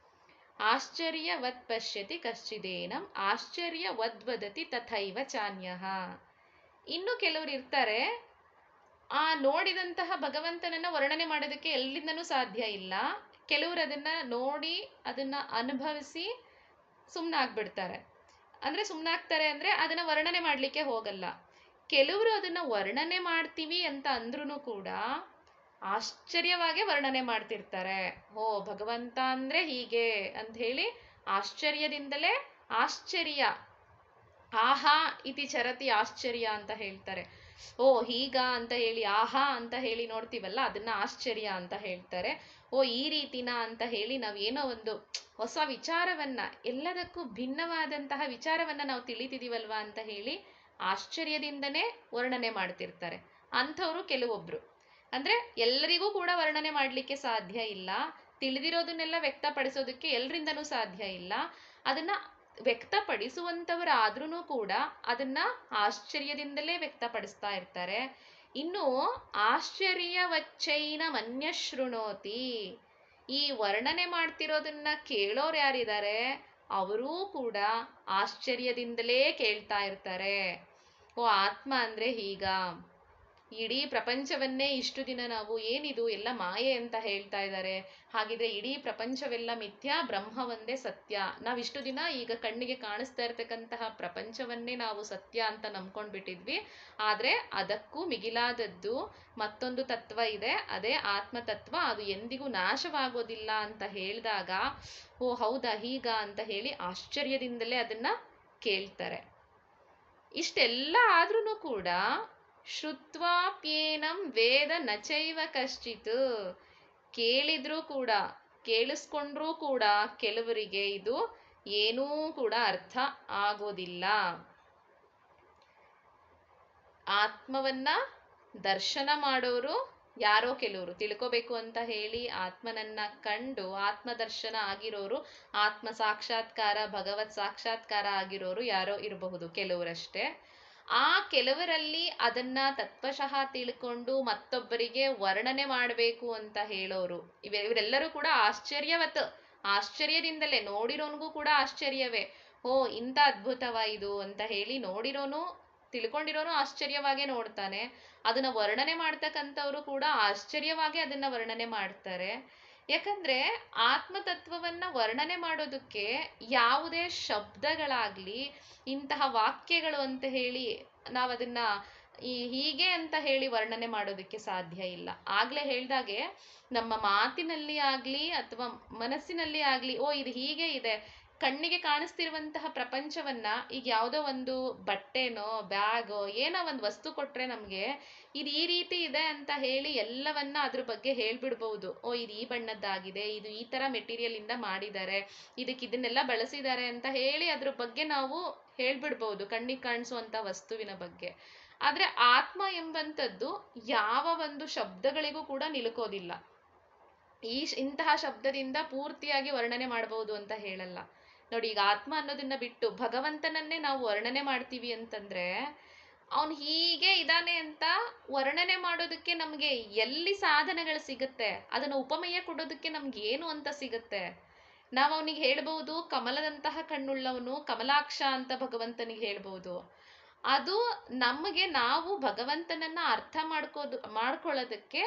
Speaker 1: ಆಶ್ಚರ್ಯವತ್ ಪಶ್ಯತಿ ಕಶ್ಚಿದೇನಂ ಆಶ್ಚರ್ಯವದ್ವದತಿ ತಥೈವ ಚಾನ್ಯಃ. ಇನ್ನು ಕೆಲವರು ಇರ್ತಾರೆ, ಆ ನೋಡಿದಂತಹ ಭಗವಂತನನ್ನ ವರ್ಣನೆ ಮಾಡೋದಕ್ಕೆ ಎಲ್ಲಿಂದನೂ ಸಾಧ್ಯ ಇಲ್ಲ. ಕೆಲವರು ಅದನ್ನ ನೋಡಿ ಅದನ್ನ ಅನುಭವಿಸಿ ಸುಮ್ಮನಾಗ್ಬಿಡ್ತಾರೆ. ಅಂದ್ರೆ ಸುಮ್ಮನಾಗ್ತಾರೆ ಅಂದ್ರೆ ಅದನ್ನ ವರ್ಣನೆ ಮಾಡ್ಲಿಕ್ಕೆ ಹೋಗಲ್ಲ. ಕೆಲವರು ಅದನ್ನ ವರ್ಣನೆ ಮಾಡ್ತೀವಿ ಅಂತ ಅಂದ್ರೂ ಕೂಡ ಆಶ್ಚರ್ಯವಾಗಿ ವರ್ಣನೆ ಮಾಡ್ತಿರ್ತಾರೆ. ಭಗವಂತ ಅಂದ್ರೆ ಹೀಗೆ ಅಂತ ಹೇಳಿ ಆಶ್ಚರ್ಯದಿಂದಲೇ ಆಶ್ಚರ್ಯ, ಆಹಾ ಇತಿ ಚರತಿ ಆಶ್ಚರ್ಯ ಅಂತ ಹೇಳ್ತಾರೆ. ಹೀಗ ಅಂತ ಹೇಳಿ ಆಹಾ ಅಂತ ಹೇಳಿ ನೋಡ್ತೀವಲ್ಲ, ಅದನ್ನ ಆಶ್ಚರ್ಯ ಅಂತ ಹೇಳ್ತಾರೆ. ಈ ರೀತಿನ ಅಂತ ಹೇಳಿ ನಾವೇನೋ ಒಂದು ಹೊಸ ವಿಚಾರವನ್ನ, ಎಲ್ಲದಕ್ಕೂ ಭಿನ್ನವಾದಂತಹ ವಿಚಾರವನ್ನ ನಾವು ತಿಳಿತಿದೀವಲ್ವಾ ಅಂತ ಹೇಳಿ ಆಶ್ಚರ್ಯದಿಂದನೇ ವರ್ಣನೆ ಮಾಡ್ತಿರ್ತಾರೆ. ಅಂಥವ್ರು ಕೆಲವೊಬ್ರು. ಅಂದ್ರೆ ಎಲ್ಲರಿಗೂ ಕೂಡ ವರ್ಣನೆ ಮಾಡ್ಲಿಕ್ಕೆ ಸಾಧ್ಯ ಇಲ್ಲ, ತಿಳಿದಿರೋದನ್ನೆಲ್ಲ ವ್ಯಕ್ತಪಡಿಸೋದಕ್ಕೆ ಎಲ್ರಿಂದನೂ ಸಾಧ್ಯ ಇಲ್ಲ. ಅದನ್ನ ವ್ಯಕ್ತಪಡಿಸುವಂಥವರಾದ್ರೂ ಕೂಡ ಅದನ್ನ ಆಶ್ಚರ್ಯದಿಂದಲೇ ವ್ಯಕ್ತಪಡಿಸ್ತಾ ಇರ್ತಾರೆ. ಇನ್ನು ಆಶ್ಚರ್ಯವಚ್ಚೈನ ಮನ್ಯ ಶೃಣೋತಿ, ಈ ವರ್ಣನೆ ಮಾಡ್ತಿರೋದನ್ನ ಕೇಳೋರು ಯಾರಿದ್ದಾರೆ, ಅವರೂ ಕೂಡ ಆಶ್ಚರ್ಯದಿಂದಲೇ ಕೇಳ್ತಾ ಇರ್ತಾರೆ. ಓ, ಆತ್ಮ ಅಂದ್ರೆ ಹೀಗ, ಇಡೀ ಪ್ರಪಂಚವನ್ನೇ ಇಷ್ಟು ದಿನ ನಾವು ಏನಿದು ಎಲ್ಲ ಮಾಯೆ ಅಂತ ಹೇಳ್ತಾ ಇದ್ದಾರೆ, ಹಾಗಿದ್ರೆ ಇಡೀ ಪ್ರಪಂಚವೆಲ್ಲ ಮಿಥ್ಯಾ, ಬ್ರಹ್ಮ ಒಂದೇ ಸತ್ಯ. ನಾವಿಷ್ಟು ದಿನ ಈಗ ಕಣ್ಣಿಗೆ ಕಾಣಿಸ್ತಾ ಇರ್ತಕ್ಕಂತಹ ಪ್ರಪಂಚವನ್ನೇ ನಾವು ಸತ್ಯ ಅಂತ ನಂಬ್ಕೊಂಡ್ಬಿಟ್ಟಿದ್ವಿ. ಆದ್ರೆ ಅದಕ್ಕೂ ಮಿಗಿಲಾದದ್ದು ಮತ್ತೊಂದು ತತ್ವ ಇದೆ, ಅದೇ ಆತ್ಮ ತತ್ವ. ಅದು ಎಂದಿಗೂ ನಾಶವಾಗೋದಿಲ್ಲ ಅಂತ ಹೇಳಿದಾಗ, ಓ ಹೌದಾ ಹೀಗ ಅಂತ ಹೇಳಿ ಆಶ್ಚರ್ಯದಿಂದಲೇ ಅದನ್ನ ಕೇಳ್ತಾರೆ. ಇಷ್ಟೆಲ್ಲ ಆದ್ರೂ ಕೂಡ ಶ್ರುತ್ವಾಪ್ಯೇನಂ ವೇದ ನಚೈವ ಕಶ್ಚಿತ್, ಕೇಳಿದ್ರೂ ಕೂಡ, ಕೇಳಿಸ್ಕೊಂಡ್ರೂ ಕೂಡ ಕೆಲವರಿಗೆ ಇದು ಏನೂ ಕೂಡ ಅರ್ಥ ಆಗೋದಿಲ್ಲ. ಆತ್ಮವನ್ನ ದರ್ಶನ ಮಾಡೋರು ಯಾರೋ ಕೆಲವರು, ತಿಳ್ಕೋಬೇಕು ಅಂತ ಹೇಳಿ ಆತ್ಮನನ್ನ ಕಂಡು ಆತ್ಮದರ್ಶನ ಆಗಿರೋರು, ಆತ್ಮ ಸಾಕ್ಷಾತ್ಕಾರ ಭಗವತ್ ಸಾಕ್ಷಾತ್ಕಾರ ಆಗಿರೋರು ಯಾರೋ ಇರಬಹುದು, ಕೆಲವರಷ್ಟೇ. ಆ ಕೆಲವರಲ್ಲಿ ಅದನ್ನ ತತ್ವಶಃ ತಿಳ್ಕೊಂಡು ಮತ್ತೊಬ್ಬರಿಗೆ ವರ್ಣನೆ ಮಾಡಬೇಕು ಅಂತ ಹೇಳೋರು, ಇವರೆಲ್ಲರೂ ಕೂಡ ಆಶ್ಚರ್ಯದಿಂದಲೇ, ನೋಡಿರೋನ್ಗೂ ಕೂಡ ಆಶ್ಚರ್ಯವೇ. ಓ, ಇಂಥ ಅದ್ಭುತವ ಇದು ಅಂತ ಹೇಳಿ ನೋಡಿರೋನು, ತಿಳ್ಕೊಂಡಿರೋನು ಆಶ್ಚರ್ಯವಾಗೇ ನೋಡ್ತಾನೆ. ಅದನ್ನ ವರ್ಣನೆ ಮಾಡ್ತಕ್ಕಂಥವ್ರು ಕೂಡ ಆಶ್ಚರ್ಯವಾಗಿ ಅದನ್ನ ವರ್ಣನೆ ಮಾಡ್ತಾರೆ. ಯಾಕಂದ್ರೆ ಆತ್ಮತತ್ವವನ್ನ ವರ್ಣನೆ ಮಾಡೋದಕ್ಕೆ ಯಾವುದೇ ಶಬ್ದಗಳಾಗ್ಲಿ, ಇಂತಹ ವಾಕ್ಯಗಳು ಅಂತ ಹೇಳಿ ನಾವದನ್ನ ಹೀಗೆ ಅಂತ ಹೇಳಿ ವರ್ಣನೆ ಮಾಡೋದಕ್ಕೆ ಸಾಧ್ಯ ಇಲ್ಲ. ಆಗ್ಲೇ ಹೇಳ್ದಾಗೆ ನಮ್ಮ ಮಾತಿನಲ್ಲಿ ಆಗ್ಲಿ ಅಥವಾ ಮನಸ್ಸಿನಲ್ಲಿ ಆಗ್ಲಿ, ಓ ಇದು ಹೀಗೆ ಇದೆ, ಕಣ್ಣಿಗೆ ಕಾಣಿಸ್ತಿರುವಂತಹ ಪ್ರಪಂಚವನ್ನ ಈಗ ಯಾವುದೋ ಒಂದು ಬಟ್ಟೆನೋ ಬ್ಯಾಗೋ ಏನೋ ಒಂದು ವಸ್ತು ಕೊಟ್ರೆ ನಮ್ಗೆ ಇದು ಈ ರೀತಿ ಇದೆ ಅಂತ ಹೇಳಿ ಎಲ್ಲವನ್ನ ಅದ್ರ ಬಗ್ಗೆ ಹೇಳ್ಬಿಡ್ಬಹುದು. ಓ ಇದು ಈ ಬಣ್ಣದ್ದಾಗಿದೆ, ಇದು ಈ ತರ ಮೆಟೀರಿಯಲ್ ಇಂದ ಮಾಡಿದ್ದಾರೆ, ಇದನ್ನೆಲ್ಲ ಬಳಸಿದ್ದಾರೆ ಅಂತ ಹೇಳಿ ಅದ್ರ ಬಗ್ಗೆ ನಾವು ಹೇಳ್ಬಿಡ್ಬಹುದು, ಕಣ್ಣಿಗೆ ಕಾಣಿಸುವಂತ ವಸ್ತುವಿನ ಬಗ್ಗೆ. ಆದ್ರೆ ಆತ್ಮ ಎಂಬಂಥದ್ದು ಯಾವ ಒಂದು ಶಬ್ದಗಳಿಗೂ ಕೂಡ ನಿಲುಕೋದಿಲ್ಲ. ಇಂತಹ ಶಬ್ದದಿಂದ ಪೂರ್ತಿಯಾಗಿ ವರ್ಣನೆ ಮಾಡಬಹುದು ಅಂತ ಹೇಳಲ್ಲ. ನೋಡಿ, ಈಗ ಆತ್ಮ ಅನ್ನೋದನ್ನ ಬಿಟ್ಟು ಭಗವಂತನನ್ನೇ ನಾವು ವರ್ಣನೆ ಮಾಡ್ತೀವಿ ಅಂತಂದ್ರೆ, ಅವನು ಹೀಗೆ ಇದಾನೆ ಅಂತ ವರ್ಣನೆ ಮಾಡೋದಕ್ಕೆ ನಮ್ಗೆ ಎಲ್ಲಿ ಸಾಧನಗಳು ಸಿಗುತ್ತೆ, ಅದನ್ನ ಉಪಮೇಯ ಕೊಡೋದಕ್ಕೆ ನಮ್ಗೆ ಏನು ಅಂತ ಸಿಗುತ್ತೆ? ನಾವು ಅವನಿಗೆ ಹೇಳ್ಬಹುದು ಕಮಲದಂತಹ ಕಣ್ಣುಳ್ಳವನು, ಕಮಲಾಕ್ಷ ಅಂತ ಭಗವಂತನಿಗೆ ಹೇಳ್ಬಹುದು. ಅದು ನಮಗೆ ನಾವು ಭಗವಂತನನ್ನ ಅರ್ಥ ಮಾಡ್ಕೊಳ್ಳೋದಕ್ಕೆ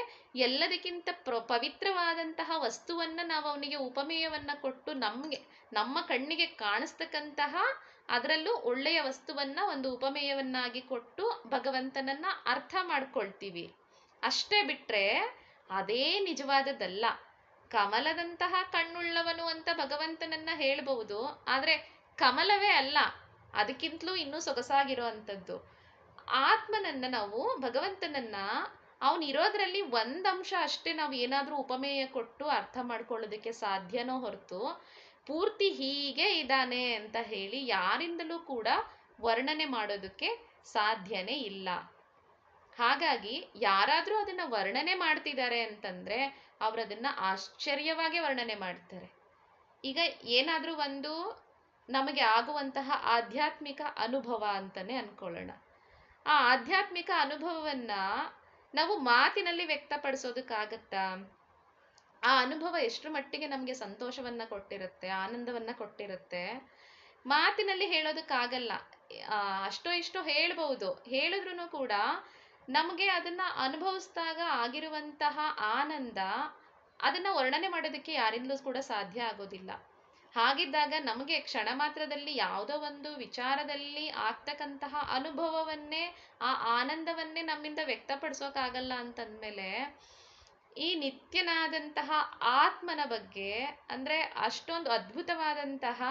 Speaker 1: ಎಲ್ಲದಕ್ಕಿಂತ ಪವಿತ್ರವಾದಂತಹ ವಸ್ತುವನ್ನ ನಾವು ಅವನಿಗೆ ಉಪಮೇಯವನ್ನ ಕೊಟ್ಟು ನಮ್ಮ ಕಣ್ಣಿಗೆ ಕಾಣಿಸ್ತಕ್ಕಂತಹ ಅದರಲ್ಲೂ ಒಳ್ಳೆಯ ವಸ್ತುವನ್ನ ಒಂದು ಉಪಮೇಯವನ್ನಾಗಿ ಕೊಟ್ಟು ಭಗವಂತನನ್ನ ಅರ್ಥ ಮಾಡ್ಕೊಳ್ತೀವಿ. ಅಷ್ಟೇ ಬಿಟ್ರೆ ಅದೇ ನಿಜವಾದದ್ದಲ್ಲ. ಕಮಲದಂತಹ ಕಣ್ಣುಳ್ಳವನು ಅಂತ ಭಗವಂತನನ್ನ ಹೇಳ್ಬಹುದು, ಆದ್ರೆ ಕಮಲವೇ ಅಲ್ಲ, ಅದಕ್ಕಿಂತಲೂ ಇನ್ನೂ ಸೊಗಸಾಗಿರೋ ಅಂಥದ್ದು ಆತ್ಮನನ್ನ. ನಾವು ಭಗವಂತನನ್ನ ಅವನಿರೋದ್ರಲ್ಲಿ ಒಂದಂಶ ಅಷ್ಟೇ ನಾವು ಏನಾದ್ರೂ ಉಪಮೇಯ ಕೊಟ್ಟು ಅರ್ಥ ಮಾಡ್ಕೊಳ್ಳೋದಕ್ಕೆ ಸಾಧ್ಯನೋ ಹೊರತು ಪೂರ್ತಿ ಹೀಗೆ ಇದ್ದಾನೆ ಅಂತ ಹೇಳಿ ಯಾರಿಂದಲೂ ಕೂಡ ವರ್ಣನೆ ಮಾಡೋದಕ್ಕೆ ಸಾಧ್ಯನೇ ಇಲ್ಲ. ಹಾಗಾಗಿ ಯಾರಾದ್ರೂ ಅದನ್ನ ವರ್ಣನೆ ಮಾಡ್ತಿದ್ದಾರೆ ಅಂತಂದ್ರೆ ಅವರದನ್ನ ಆಶ್ಚರ್ಯವಾಗಿ ವರ್ಣನೆ ಮಾಡ್ತಾರೆ. ಈಗ ಏನಾದ್ರೂ ಒಂದು ನಮಗೆ ಆಗುವಂತಹ ಆಧ್ಯಾತ್ಮಿಕ ಅನುಭವ ಅಂತಾನೆ ಅನ್ಕೊಳ್ಳೋಣ. ಆ ಆಧ್ಯಾತ್ಮಿಕ ಅನುಭವವನ್ನ ನಾವು ಮಾತಿನಲ್ಲಿ ವ್ಯಕ್ತಪಡಿಸೋದಕ್ಕಾಗತ್ತಾ? ಆ ಅನುಭವ ಎಷ್ಟರ ಮಟ್ಟಿಗೆ ನಮ್ಗೆ ಸಂತೋಷವನ್ನ ಕೊಟ್ಟಿರುತ್ತೆ, ಆನಂದವನ್ನ ಕೊಟ್ಟಿರುತ್ತೆ, ಮಾತಿನಲ್ಲಿ ಹೇಳೋದಕ್ಕಾಗಲ್ಲ. ಅಷ್ಟೋ ಇಷ್ಟೋ ಹೇಳ್ಬಹುದು, ಹೇಳಿದ್ರು ಕೂಡ ನಮಗೆ ಅದನ್ನ ಅನುಭವಿಸಿದಾಗ ಆಗಿರುವಂತಹ ಆನಂದ ಅದನ್ನ ವರ್ಣನೆ ಮಾಡೋದಕ್ಕೆ ಯಾರಿಂದಲೂ ಕೂಡ ಸಾಧ್ಯ ಆಗೋದಿಲ್ಲ. ಹಾಗಿದ್ದಾಗ ನಮಗೆ ಕ್ಷಣ ಮಾತ್ರದಲ್ಲಿ ಯಾವುದೋ ಒಂದು ವಿಚಾರದಲ್ಲಿ ಆಗ್ತಕ್ಕಂತಹ ಅನುಭವವನ್ನೇ, ಆ ಆನಂದವನ್ನೇ ನಮ್ಮಿಂದ ವ್ಯಕ್ತಪಡಿಸೋಕ್ಕಾಗಲ್ಲ ಅಂತಂದ್ಮೇಲೆ ಈ ನಿತ್ಯನಾದಂತಹ ಆತ್ಮನ ಬಗ್ಗೆ, ಅಂದ್ರೆ ಅಷ್ಟೊಂದು ಅದ್ಭುತವಾದಂತಹ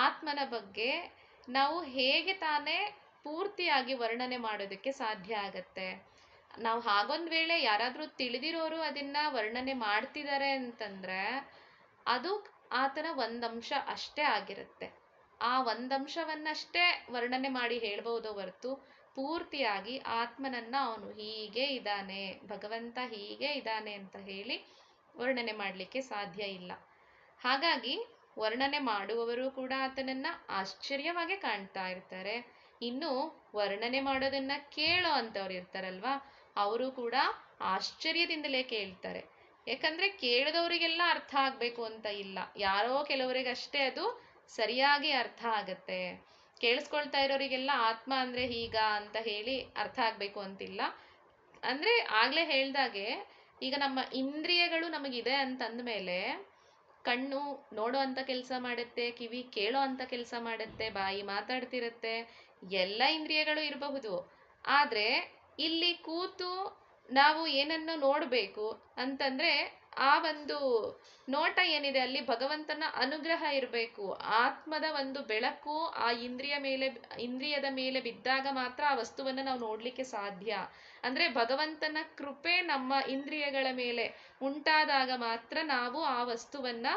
Speaker 1: ಆತ್ಮನ ಬಗ್ಗೆ ನಾವು ಹೇಗೆ ತಾನೇ ಪೂರ್ತಿಯಾಗಿ ವರ್ಣನೆ ಮಾಡೋದಕ್ಕೆ ಸಾಧ್ಯ ಆಗತ್ತೆ? ನಾವು ಹಾಗೊಂದ್ ವೇಳೆ ಯಾರಾದ್ರೂ ತಿಳಿದಿರೋರು ಅದನ್ನ ವರ್ಣನೆ ಮಾಡ್ತಿದ್ದಾರೆ ಅಂತಂದ್ರೆ ಅದು ಆತನ ಒಂದಂಶ ಅಷ್ಟೇ ಆಗಿರುತ್ತೆ. ಆ ಒಂದಂಶವನ್ನಷ್ಟೇ ವರ್ಣನೆ ಮಾಡಿ ಹೇಳ್ಬಹುದೋ ಹೊರತು ಪೂರ್ತಿಯಾಗಿ ಆತ್ಮನನ್ನ ಅವನು ಹೀಗೆ ಇದ್ದಾನೆ, ಭಗವಂತ ಹೀಗೆ ಇದ್ದಾನೆ ಅಂತ ಹೇಳಿ ವರ್ಣನೆ ಮಾಡಲಿಕ್ಕೆ ಸಾಧ್ಯ ಇಲ್ಲ. ಹಾಗಾಗಿ ವರ್ಣನೆ ಮಾಡುವವರು ಕೂಡ ಆತನನ್ನ ಆಶ್ಚರ್ಯವಾಗಿ ಕಾಣ್ತಾ ಇರ್ತಾರೆ. ಇನ್ನು ವರ್ಣನೆ ಮಾಡೋದನ್ನ ಕೇಳೋ ಅಂತವ್ರು ಇರ್ತಾರಲ್ವಾ, ಅವರು ಕೂಡ ಆಶ್ಚರ್ಯದಿಂದಲೇ ಕೇಳ್ತಾರೆ. ಯಾಕಂದ್ರೆ ಕೇಳಿದವರಿಗೆಲ್ಲ ಅರ್ಥ ಆಗ್ಬೇಕು ಅಂತ ಇಲ್ಲ, ಯಾರೋ ಕೆಲವರಿಗಷ್ಟೇ ಅದು ಸರಿಯಾಗಿ ಅರ್ಥ ಆಗತ್ತೆ. ಕೇಳಿಸ್ಕೊಳ್ತಾ ಇರೋರಿಗೆಲ್ಲ ಆತ್ಮ ಅಂದ್ರೆ ಹೀಗ ಅಂತ ಹೇಳಿ ಅರ್ಥ ಆಗ್ಬೇಕು ಅಂತಿಲ್ಲ. ಅಂದ್ರೆ ಆಗ್ಲೇ ಹೇಳ್ದಾಗೆ, ಈಗ ನಮ್ಮ ಇಂದ್ರಿಯಗಳು ನಮಗಿದೆ ಅಂತಂದ್ಮೇಲೆ ಕಣ್ಣು ನೋಡೋ ಅಂತ ಕೆಲಸ ಮಾಡುತ್ತೆ, ಕಿವಿ ಕೇಳೋ ಅಂತ ಕೆಲಸ ಮಾಡುತ್ತೆ, ಬಾಯಿ ಮಾತಾಡ್ತಿರತ್ತೆ, ಎಲ್ಲ ಇಂದ್ರಿಯಗಳು ಇರಬಹುದು. ಆದ್ರೆ ಇಲ್ಲಿ ಕೂತು ನಾವು ಏನನ್ನು ನೋಡಬೇಕು ಅಂತಂದ್ರೆ ಆ ಒಂದು ನೋಟ ಏನಿದೆ ಅಲ್ಲಿ ಭಗವಂತನ ಅನುಗ್ರಹ ಇರಬೇಕು. ಆತ್ಮದ ಒಂದು ಬೆಳಕು ಆ ಇಂದ್ರಿಯದ ಮೇಲೆ ಬಿದ್ದಾಗ ಮಾತ್ರ ಆ ವಸ್ತುವನ್ನ ನಾವು ನೋಡ್ಲಿಕ್ಕೆ ಸಾಧ್ಯ. ಅಂದ್ರೆ ಭಗವಂತನ ಕೃಪೆ ನಮ್ಮ ಇಂದ್ರಿಯಗಳ ಮೇಲೆ ಉಂಟಾದಾಗ ಮಾತ್ರ ನಾವು ಆ ವಸ್ತುವನ್ನ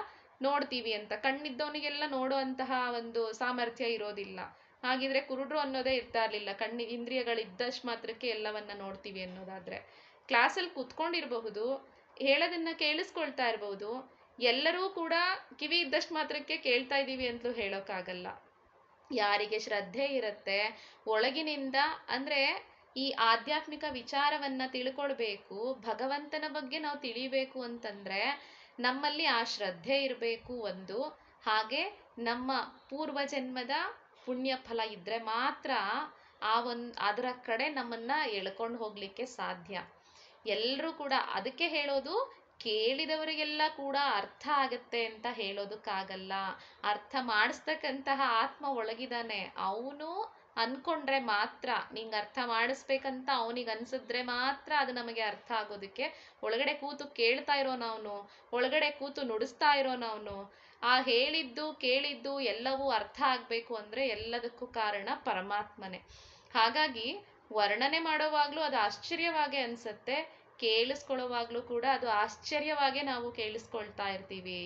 Speaker 1: ನೋಡ್ತೀವಿ ಅಂತ. ಕಣ್ಣಿದ್ದವನಿಗೆಲ್ಲ ನೋಡುವಂತಹ ಒಂದು ಸಾಮರ್ಥ್ಯ ಇರೋದಿಲ್ಲ. ಹಾಗಿದ್ರೆ ಕುರುಡ್ರು ಅನ್ನೋದೇ ಇರ್ತಾ ಇರ್ಲಿಲ್ಲ, ಇಂದ್ರಿಯಗಳಿದ್ದಷ್ಟು ಮಾತ್ರಕ್ಕೆ ಎಲ್ಲವನ್ನ ನೋಡ್ತೀವಿ ಅನ್ನೋದಾದ್ರೆ. ಕ್ಲಾಸಲ್ಲಿ ಕುತ್ಕೊಂಡಿರಬಹುದು, ಹೇಳೋದನ್ನ ಕೇಳಿಸ್ಕೊಳ್ತಾ ಇರಬಹುದು, ಎಲ್ಲರೂ ಕೂಡ ಕಿವಿ ಇದ್ದಷ್ಟು ಮಾತ್ರಕ್ಕೆ ಕೇಳ್ತಾ ಇದ್ದೀವಿ ಅಂತಲೂ ಹೇಳೋಕ್ಕಾಗಲ್ಲ. ಯಾರಿಗೆ ಶ್ರದ್ಧೆ ಇರುತ್ತೆ ಒಳಗಿನಿಂದ, ಅಂದ್ರೆ ಈ ಆಧ್ಯಾತ್ಮಿಕ ವಿಚಾರವನ್ನ ತಿಳ್ಕೊಳ್ಬೇಕು, ಭಗವಂತನ ಬಗ್ಗೆ ನಾವು ತಿಳಿಬೇಕು ಅಂತಂದ್ರೆ ನಮ್ಮಲ್ಲಿ ಆ ಶ್ರದ್ಧೆ ಇರಬೇಕು ಒಂದು. ಹಾಗೆ ನಮ್ಮ ಪೂರ್ವಜನ್ಮದ ಪುಣ್ಯ ಫಲ ಇದ್ರೆ ಮಾತ್ರ ಅದರ ಕಡೆ ನಮ್ಮನ್ನ ಎಳ್ಕೊಂಡು ಹೋಗ್ಲಿಕ್ಕೆ ಸಾಧ್ಯ. ಎಲ್ಲರೂ ಕೂಡ ಅದಕ್ಕೆ ಹೇಳೋದು, ಕೇಳಿದವರಿಗೆಲ್ಲ ಕೂಡ ಅರ್ಥ ಆಗತ್ತೆ ಅಂತ ಹೇಳೋದಕ್ಕಾಗಲ್ಲ. ಅರ್ಥ ಮಾಡಿಸ್ತಕ್ಕಂತಹ ಆತ್ಮ ಒಳಗಿದಾನೆ, ಅವನು ಅನ್ಕೊಂಡ್ರೆ ಮಾತ್ರ, ನಿಂಗೆ ಅರ್ಥ ಮಾಡಿಸ್ಬೇಕಂತ ಅವನಿಗೆ ಅನ್ಸಿದ್ರೆ ಮಾತ್ರ ಅದು ನಮಗೆ ಅರ್ಥ ಆಗೋದಕ್ಕೆ. ಒಳಗಡೆ ಕೂತು ಕೇಳ್ತಾ ಇರೋನವನು, ಒಳಗಡೆ ಕೂತು ನುಡಿಸ್ತಾ ಇರೋನವನು, ಆ ಹೇಳಿದ್ದು ಕೇಳಿದ್ದು ಎಲ್ಲವೂ ಅರ್ಥ ಆಗ್ಬೇಕು ಅಂದ್ರೆ ಎಲ್ಲದಕ್ಕೂ ಕಾರಣ ಪರಮಾತ್ಮನೇ. ಹಾಗಾಗಿ ವರ್ಣನೆ ಮಾಡೋವಾಗ್ಲೂ ಅದು ಆಶ್ಚರ್ಯವಾಗೇ ಅನ್ಸತ್ತೆ, ಕೇಳಿಸ್ಕೊಳ್ಳೋವಾಗ್ಲೂ ಕೂಡ ಅದು ಆಶ್ಚರ್ಯವಾಗೇ ನಾವು ಕೇಳಿಸ್ಕೊಳ್ತಾ ಇರ್ತೀವಿ.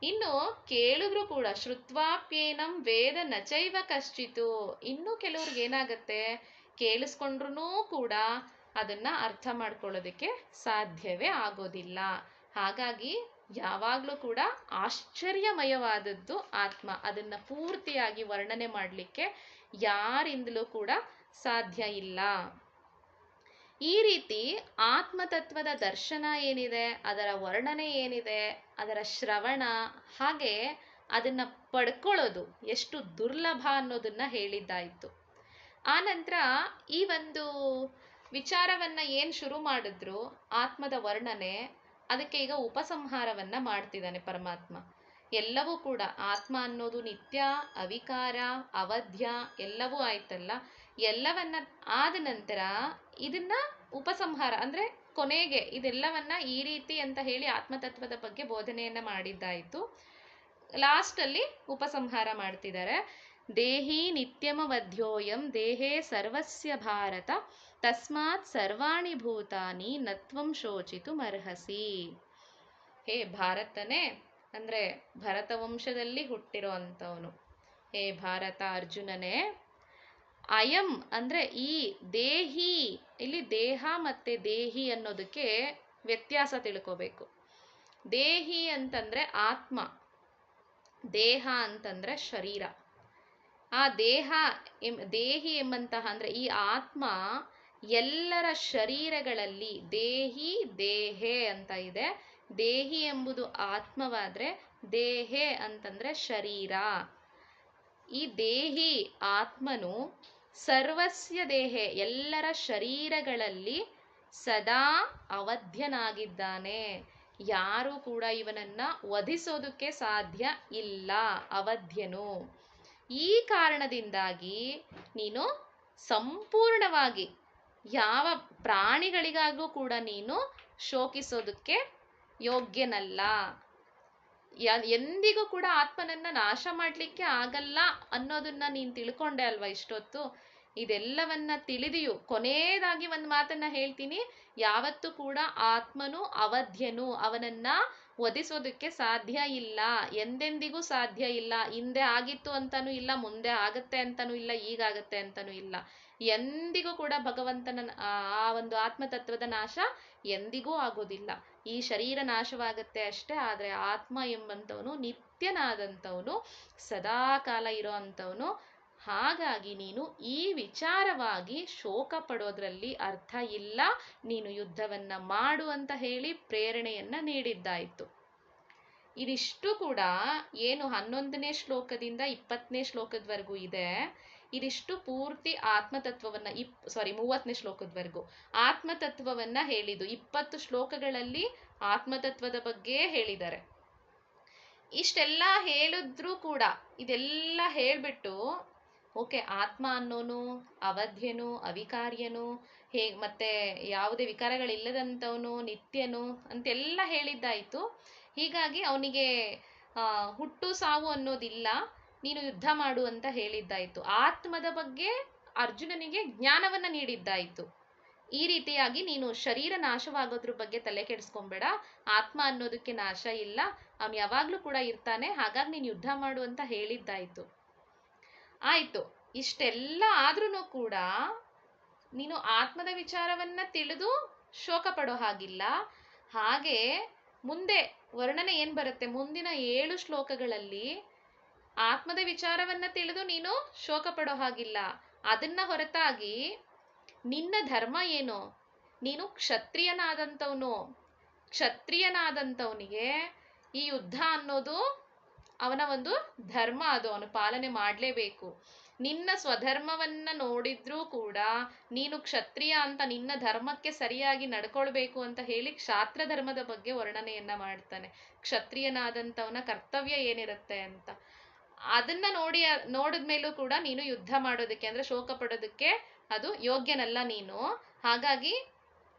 Speaker 1: ಇನ್ನು ಕೇಳಿದ್ರು ಕೂಡ ಶ್ರುತ್ವಾಪ್ಯೇನಂ ವೇದ ನಚೈವ ಕಶ್ಚಿತು, ಇನ್ನು ಕೆಲವ್ರಿಗೆ ಏನಾಗತ್ತೆ, ಕೇಳಿಸ್ಕೊಂಡ್ರೂ ಕೂಡ ಅದನ್ನ ಅರ್ಥ ಮಾಡ್ಕೊಳ್ಳೋದಕ್ಕೆ ಸಾಧ್ಯವೇ ಆಗೋದಿಲ್ಲ. ಹಾಗಾಗಿ ಯಾವಾಗ್ಲೂ ಕೂಡ ಆಶ್ಚರ್ಯಮಯವಾದದ್ದು ಆತ್ಮ, ಅದನ್ನ ಪೂರ್ತಿಯಾಗಿ ವರ್ಣನೆ ಮಾಡಲಿಕ್ಕೆ ಯಾರಿಂದಲೂ ಕೂಡ ಸಾಧ್ಯ ಇಲ್ಲ. ಈ ರೀತಿ ಆತ್ಮತತ್ವದ ದರ್ಶನ ಏನಿದೆ, ಅದರ ವರ್ಣನೆ ಏನಿದೆ, ಅದರ ಶ್ರವಣ, ಹಾಗೆ ಅದನ್ನ ಪಡ್ಕೊಳ್ಳೋದು ಎಷ್ಟು ದುರ್ಲಭ ಅನ್ನೋದನ್ನ ಹೇಳಿದ್ದಾಯ್ತು. ಆನಂತರ ಈ ಒಂದು ವಿಚಾರವನ್ನ ಏನ್ ಶುರು ಮಾಡಿದ್ರು ಆತ್ಮದ ವರ್ಣನೆ, ಅದಕ್ಕೆ ಈಗ ಉಪಸಂಹಾರವನ್ನ ಮಾಡ್ತಿದ್ದಾನೆ ಪರಮಾತ್ಮ. ಎಲ್ಲವೂ ಕೂಡ ಆತ್ಮ ಅನ್ನೋದು ನಿತ್ಯ, ಅವಿಕಾರ, ಅವಧ್ಯ ಎಲ್ಲವೂ ಆಯ್ತಲ್ಲ. ಎಲ್ಲವನ್ನ ಆದ ನಂತರ ಇದನ್ನ ಉಪಸಂಹಾರ ಅಂದ್ರೆ ಕೊನೆಗೆ ಇದೆಲ್ಲವನ್ನ ಈ ರೀತಿ ಅಂತ ಹೇಳಿ ಆತ್ಮತತ್ವದ ಬಗ್ಗೆ ಬೋಧನೆಯನ್ನ ಮಾಡಿದ್ದಾಯ್ತು. ಲಾಸ್ಟ್ ಅಲ್ಲಿ ಉಪಸಂಹಾರ ಮಾಡ್ತಿದ್ದಾರೆ. ದೇಹಿ ನಿತ್ಯಮವಧ್ಯೋಯಂ ದೇಹೇ ಸರ್ವಸ್ಯ ಭಾರತ ತಸ್ಮಾತ್ ಸರ್ವಾಣಿ ಭೂತಾನಿ ನತ್ವಂ ಶೋಚಿತು ಮರ್ಹಸಿ. ಹೇ ಭಾರತನೇ, ಅಂದ್ರೆ ಭರತ ವಂಶದಲ್ಲಿ ಹುಟ್ಟಿರೋ ಅಂಥವನು, ಹೇ ಭಾರತ ಅರ್ಜುನನೇ, ಅಯಂ ಅಂದ್ರೆ ಈ ದೇಹಿ, ಇಲ್ಲಿ ದೇಹ ಮತ್ತೆ ದೇಹಿ ಅನ್ನೋದಕ್ಕೆ ವ್ಯತ್ಯಾಸ ತಿಳ್ಕೋಬೇಕು. ದೇಹಿ ಅಂತಂದ್ರೆ ಆತ್ಮ, ದೇಹ ಅಂತಂದ್ರೆ ಶರೀರ. ಆ ದೇಹಿ ಎಂಬಂತಹ ಅಂದ್ರೆ ಈ ಆತ್ಮ ಎಲ್ಲರ ಶರೀರಗಳಲ್ಲಿ ದೇಹಿ ದೇಹೇ ಅಂತ ಇದೆ. ದೇಹಿ ಎಂಬುದು ಆತ್ಮವಾದ್ರೆ ದೇಹೇ ಅಂತಂದ್ರೆ ಶರೀರ. ಈ ದೇಹಿ ಆತ್ಮನು ಸರ್ವಸ್ಯ ದೇಹೆ ಎಲ್ಲರ ಶರೀರಗಳಲ್ಲಿ ಸದಾ ಅವಧ್ಯನಾಗಿದ್ದಾನೆ. ಯಾರು ಕೂಡ ಇವನನ್ನ ವಧಿಸೋದಕ್ಕೆ ಸಾಧ್ಯ ಇಲ್ಲ, ಅವಧ್ಯನು. ಈ ಕಾರಣದಿಂದಾಗಿ ನೀನು ಸಂಪೂರ್ಣವಾಗಿ ಯಾವ ಪ್ರಾಣಿಗಳಿಗಾಗೂ ಕೂಡ ನೀನು ಶೋಕಿಸೋದಕ್ಕೆ ಯೋಗ್ಯನಲ್ಲ. ಎಂದಿಗೂ ಕೂಡ ಆತ್ಮನನ್ನ ನಾಶ ಮಾಡ್ಲಿಕ್ಕೆ ಆಗಲ್ಲ ಅನ್ನೋದನ್ನ ನೀನ್ ತಿಳ್ಕೊಂಡೆ ಅಲ್ವಾ ಇಷ್ಟೊತ್ತು. ಇದೆಲ್ಲವನ್ನ ತಿಳಿದಿಯು ಕೊನೆಯದಾಗಿ ಒಂದು ಮಾತನ್ನ ಹೇಳ್ತೀನಿ, ಯಾವತ್ತೂ ಕೂಡ ಆತ್ಮನು ಅವಧ್ಯನು, ಅವನನ್ನ ವಧಿಸೋದಕ್ಕೆ ಸಾಧ್ಯ ಇಲ್ಲ, ಎಂದೆಂದಿಗೂ ಸಾಧ್ಯ ಇಲ್ಲ. ಹಿಂದೆ ಆಗಿತ್ತು ಅಂತಾನೂ ಇಲ್ಲ, ಮುಂದೆ ಆಗತ್ತೆ ಅಂತಾನೂ ಇಲ್ಲ, ಈಗಾಗತ್ತೆ ಅಂತಾನೂ ಇಲ್ಲ. ಎಂದಿಗೂ ಕೂಡ ಭಗವಂತನ ಆ ಒಂದು ಆತ್ಮತತ್ವದ ನಾಶ ಎಂದಿಗೂ ಆಗೋದಿಲ್ಲ. ಈ ಶರೀರ ನಾಶವಾಗತ್ತೆ ಅಷ್ಟೇ, ಆದ್ರೆ ಆತ್ಮ ಎಂಬಂಥವನು ನಿತ್ಯನಾದಂಥವನು, ಸದಾ ಕಾಲ ಇರೋ ಅಂಥವನು. ಹಾಗಾಗಿ ನೀನು ಈ ವಿಚಾರವಾಗಿ ಶೋಕ ಪಡೋದ್ರಲ್ಲಿ ಅರ್ಥ ಇಲ್ಲ, ನೀನು ಯುದ್ಧವನ್ನ ಮಾಡು ಅಂತ ಹೇಳಿ ಪ್ರೇರಣೆಯನ್ನ ನೀಡಿದ್ದಾಯಿತು. ಇದಿಷ್ಟು ಕೂಡ ಏನು 11ನೇ ಶ್ಲೋಕದಿಂದ 20ನೇ ಶ್ಲೋಕದವರೆಗೂ ಇದೆ, ಇದಿಷ್ಟು ಪೂರ್ತಿ ಆತ್ಮತತ್ವವನ್ನ 30ನೇ ಶ್ಲೋಕದವರೆಗೂ ಆತ್ಮತತ್ವವನ್ನ ಹೇಳಿದ್ದು. 20 ಶ್ಲೋಕಗಳಲ್ಲಿ ಆತ್ಮತತ್ವದ ಬಗ್ಗೆ ಹೇಳಿದ್ದಾರೆ. ಇಷ್ಟೆಲ್ಲ ಹೇಳಿದ್ರೂ ಕೂಡ ಇದೆಲ್ಲ ಹೇಳ್ಬಿಟ್ಟು ಓಕೆ, ಆತ್ಮ ಅನ್ನೋನು ಅವಧ್ಯನು, ಅವಿಕಾರ್ಯನು, ಮತ್ತೆ ಯಾವುದೇ ವಿಕಾರಗಳಿಲ್ಲದಂಥವನು, ನಿತ್ಯನು ಅಂತೆಲ್ಲ ಹೇಳಿದ್ದಾಯಿತು. ಹೀಗಾಗಿ ಅವನಿಗೆ ಹುಟ್ಟು ಸಾವು ಅನ್ನೋದಿಲ್ಲ, ನೀನು ಯುದ್ಧ ಮಾಡು ಅಂತ ಹೇಳಿದ್ದಾಯಿತು. ಆತ್ಮದ ಬಗ್ಗೆ ಅರ್ಜುನನಿಗೆ ಜ್ಞಾನವನ್ನ ನೀಡಿದ್ದಾಯಿತು. ಈ ರೀತಿಯಾಗಿ ನೀನು ಶರೀರ ನಾಶವಾಗೋದ್ರ ಬಗ್ಗೆ ತಲೆ ಕೆಡಿಸ್ಕೊಂಬೇಡ, ಆತ್ಮ ಅನ್ನೋದಕ್ಕೆ ನಾಶ ಇಲ್ಲ, ಅವನು ಯಾವಾಗ್ಲೂ ಕೂಡ ಇರ್ತಾನೆ, ಹಾಗಾಗಿ ನೀನು ಯುದ್ಧ ಮಾಡು ಅಂತ ಹೇಳಿದ್ದಾಯಿತು. ಆಯ್ತು, ಇಷ್ಟೆಲ್ಲ ಆದ್ರೂ ಕೂಡ ನೀನು ಆತ್ಮದ ವಿಚಾರವನ್ನ ತಿಳಿದು ಶೋಕ ಪಡೋ ಹಾಗಿಲ್ಲ. ಹಾಗೆ ಮುಂದೆ ವರ್ಣನೆ ಏನ್ ಬರುತ್ತೆ, ಮುಂದಿನ 7 ಶ್ಲೋಕಗಳಲ್ಲಿ ಆತ್ಮದ ವಿಚಾರವನ್ನ ತಿಳಿದು ನೀನು ಶೋಕ ಪಡೋ ಹಾಗಿಲ್ಲ. ಅದನ್ನ ಹೊರತಾಗಿ ನಿನ್ನ ಧರ್ಮ ಏನು, ನೀನು ಕ್ಷತ್ರಿಯನಾದಂಥವನಿಗೆ ಈ ಯುದ್ಧ ಅನ್ನೋದು ಅವನ ಒಂದು ಧರ್ಮ, ಅದು ಅವನು ಪಾಲನೆ ಮಾಡಲೇಬೇಕು. ನಿನ್ನ ಸ್ವಧರ್ಮವನ್ನ ನೋಡಿದ್ರೂ ಕೂಡ ನೀನು ಕ್ಷತ್ರಿಯ ಅಂತ ನಿನ್ನ ಧರ್ಮಕ್ಕೆ ಸರಿಯಾಗಿ ನಡ್ಕೊಳ್ಬೇಕು ಅಂತ ಹೇಳಿ ಕ್ಷಾತ್ರ ಧರ್ಮದ ಬಗ್ಗೆ ವರ್ಣನೆಯನ್ನ ಮಾಡ್ತಾನೆ. ಕ್ಷತ್ರಿಯನಾದಂಥವನ ಕರ್ತವ್ಯ ಏನಿರುತ್ತೆ ಅಂತ ಅದನ್ನ ನೋಡಿದ್ಮೇಲೂ ಕೂಡ ನೀನು ಯುದ್ಧ ಮಾಡೋದಕ್ಕೆ ಅಂದ್ರೆ ಶೋಕ ಪಡೋದಕ್ಕೆ ಅದು ಯೋಗ್ಯನಲ್ಲ ನೀನು. ಹಾಗಾಗಿ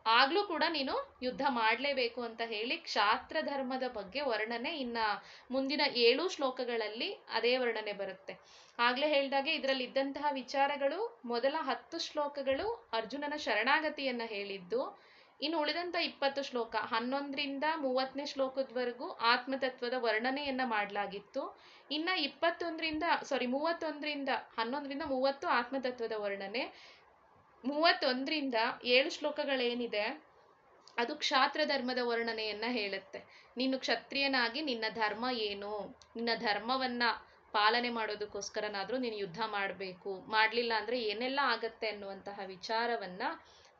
Speaker 1: ಆಗ್ಲೂ ಕೂಡ ನೀನು ಯುದ್ಧ ಮಾಡಲೇಬೇಕು ಅಂತ ಹೇಳಿ ಕ್ಷಾತ್ರ ಧರ್ಮದ ಬಗ್ಗೆ ವರ್ಣನೆ ಇನ್ನ ಮುಂದಿನ 7 ಶ್ಲೋಕಗಳಲ್ಲಿ ಅದೇ ವರ್ಣನೆ ಬರುತ್ತೆ. ಆಗ್ಲೇ ಹೇಳ್ದಾಗೆ ಇದರಲ್ಲಿ ಇದ್ದಂತಹ ವಿಚಾರಗಳು ಮೊದಲ 10 ಶ್ಲೋಕಗಳು ಅರ್ಜುನನ ಶರಣಾಗತಿಯನ್ನ ಹೇಳಿದ್ದು. ಇನ್ನು ಉಳಿದಂತ 20 ಶ್ಲೋಕ 11ರಿಂದ 30ನೇ ಶ್ಲೋಕದವರೆಗೂ ಆತ್ಮತತ್ವದ ವರ್ಣನೆಯನ್ನ ಮಾಡಲಾಗಿತ್ತು. ಇನ್ನ 31ರಿಂದ 30 ಆತ್ಮತತ್ವದ ವರ್ಣನೆ, 31ರಿಂದ 7 ಶ್ಲೋಕಗಳೇನಿದೆ ಅದು ಕ್ಷಾತ್ರ ಧರ್ಮದ ವರ್ಣನೆಯನ್ನ ಹೇಳುತ್ತೆ. ನೀನು ಕ್ಷತ್ರಿಯನಾಗಿ ನಿನ್ನ ಧರ್ಮ ಏನು, ನಿನ್ನ ಧರ್ಮವನ್ನ ಪಾಲನೆ ಮಾಡೋದಕ್ಕೋಸ್ಕರನಾದ್ರೂ ನೀನು ಯುದ್ಧ ಮಾಡಬೇಕು, ಮಾಡಲಿಲ್ಲ ಅಂದ್ರೆ ಏನೆಲ್ಲ ಆಗತ್ತೆ ಅನ್ನುವಂತಹ ವಿಚಾರವನ್ನ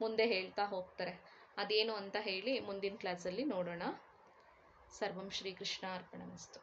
Speaker 1: ಮುಂದೆ ಹೇಳ್ತಾ ಹೋಗ್ತಾರೆ. ಅದೇನು ಅಂತ ಹೇಳಿ ಮುಂದಿನ ಕ್ಲಾಸಲ್ಲಿ ನೋಡೋಣ. ಸರ್ವಂ ಶ್ರೀಕೃಷ್ಣ ಅರ್ಪಣಮಸ್ತು.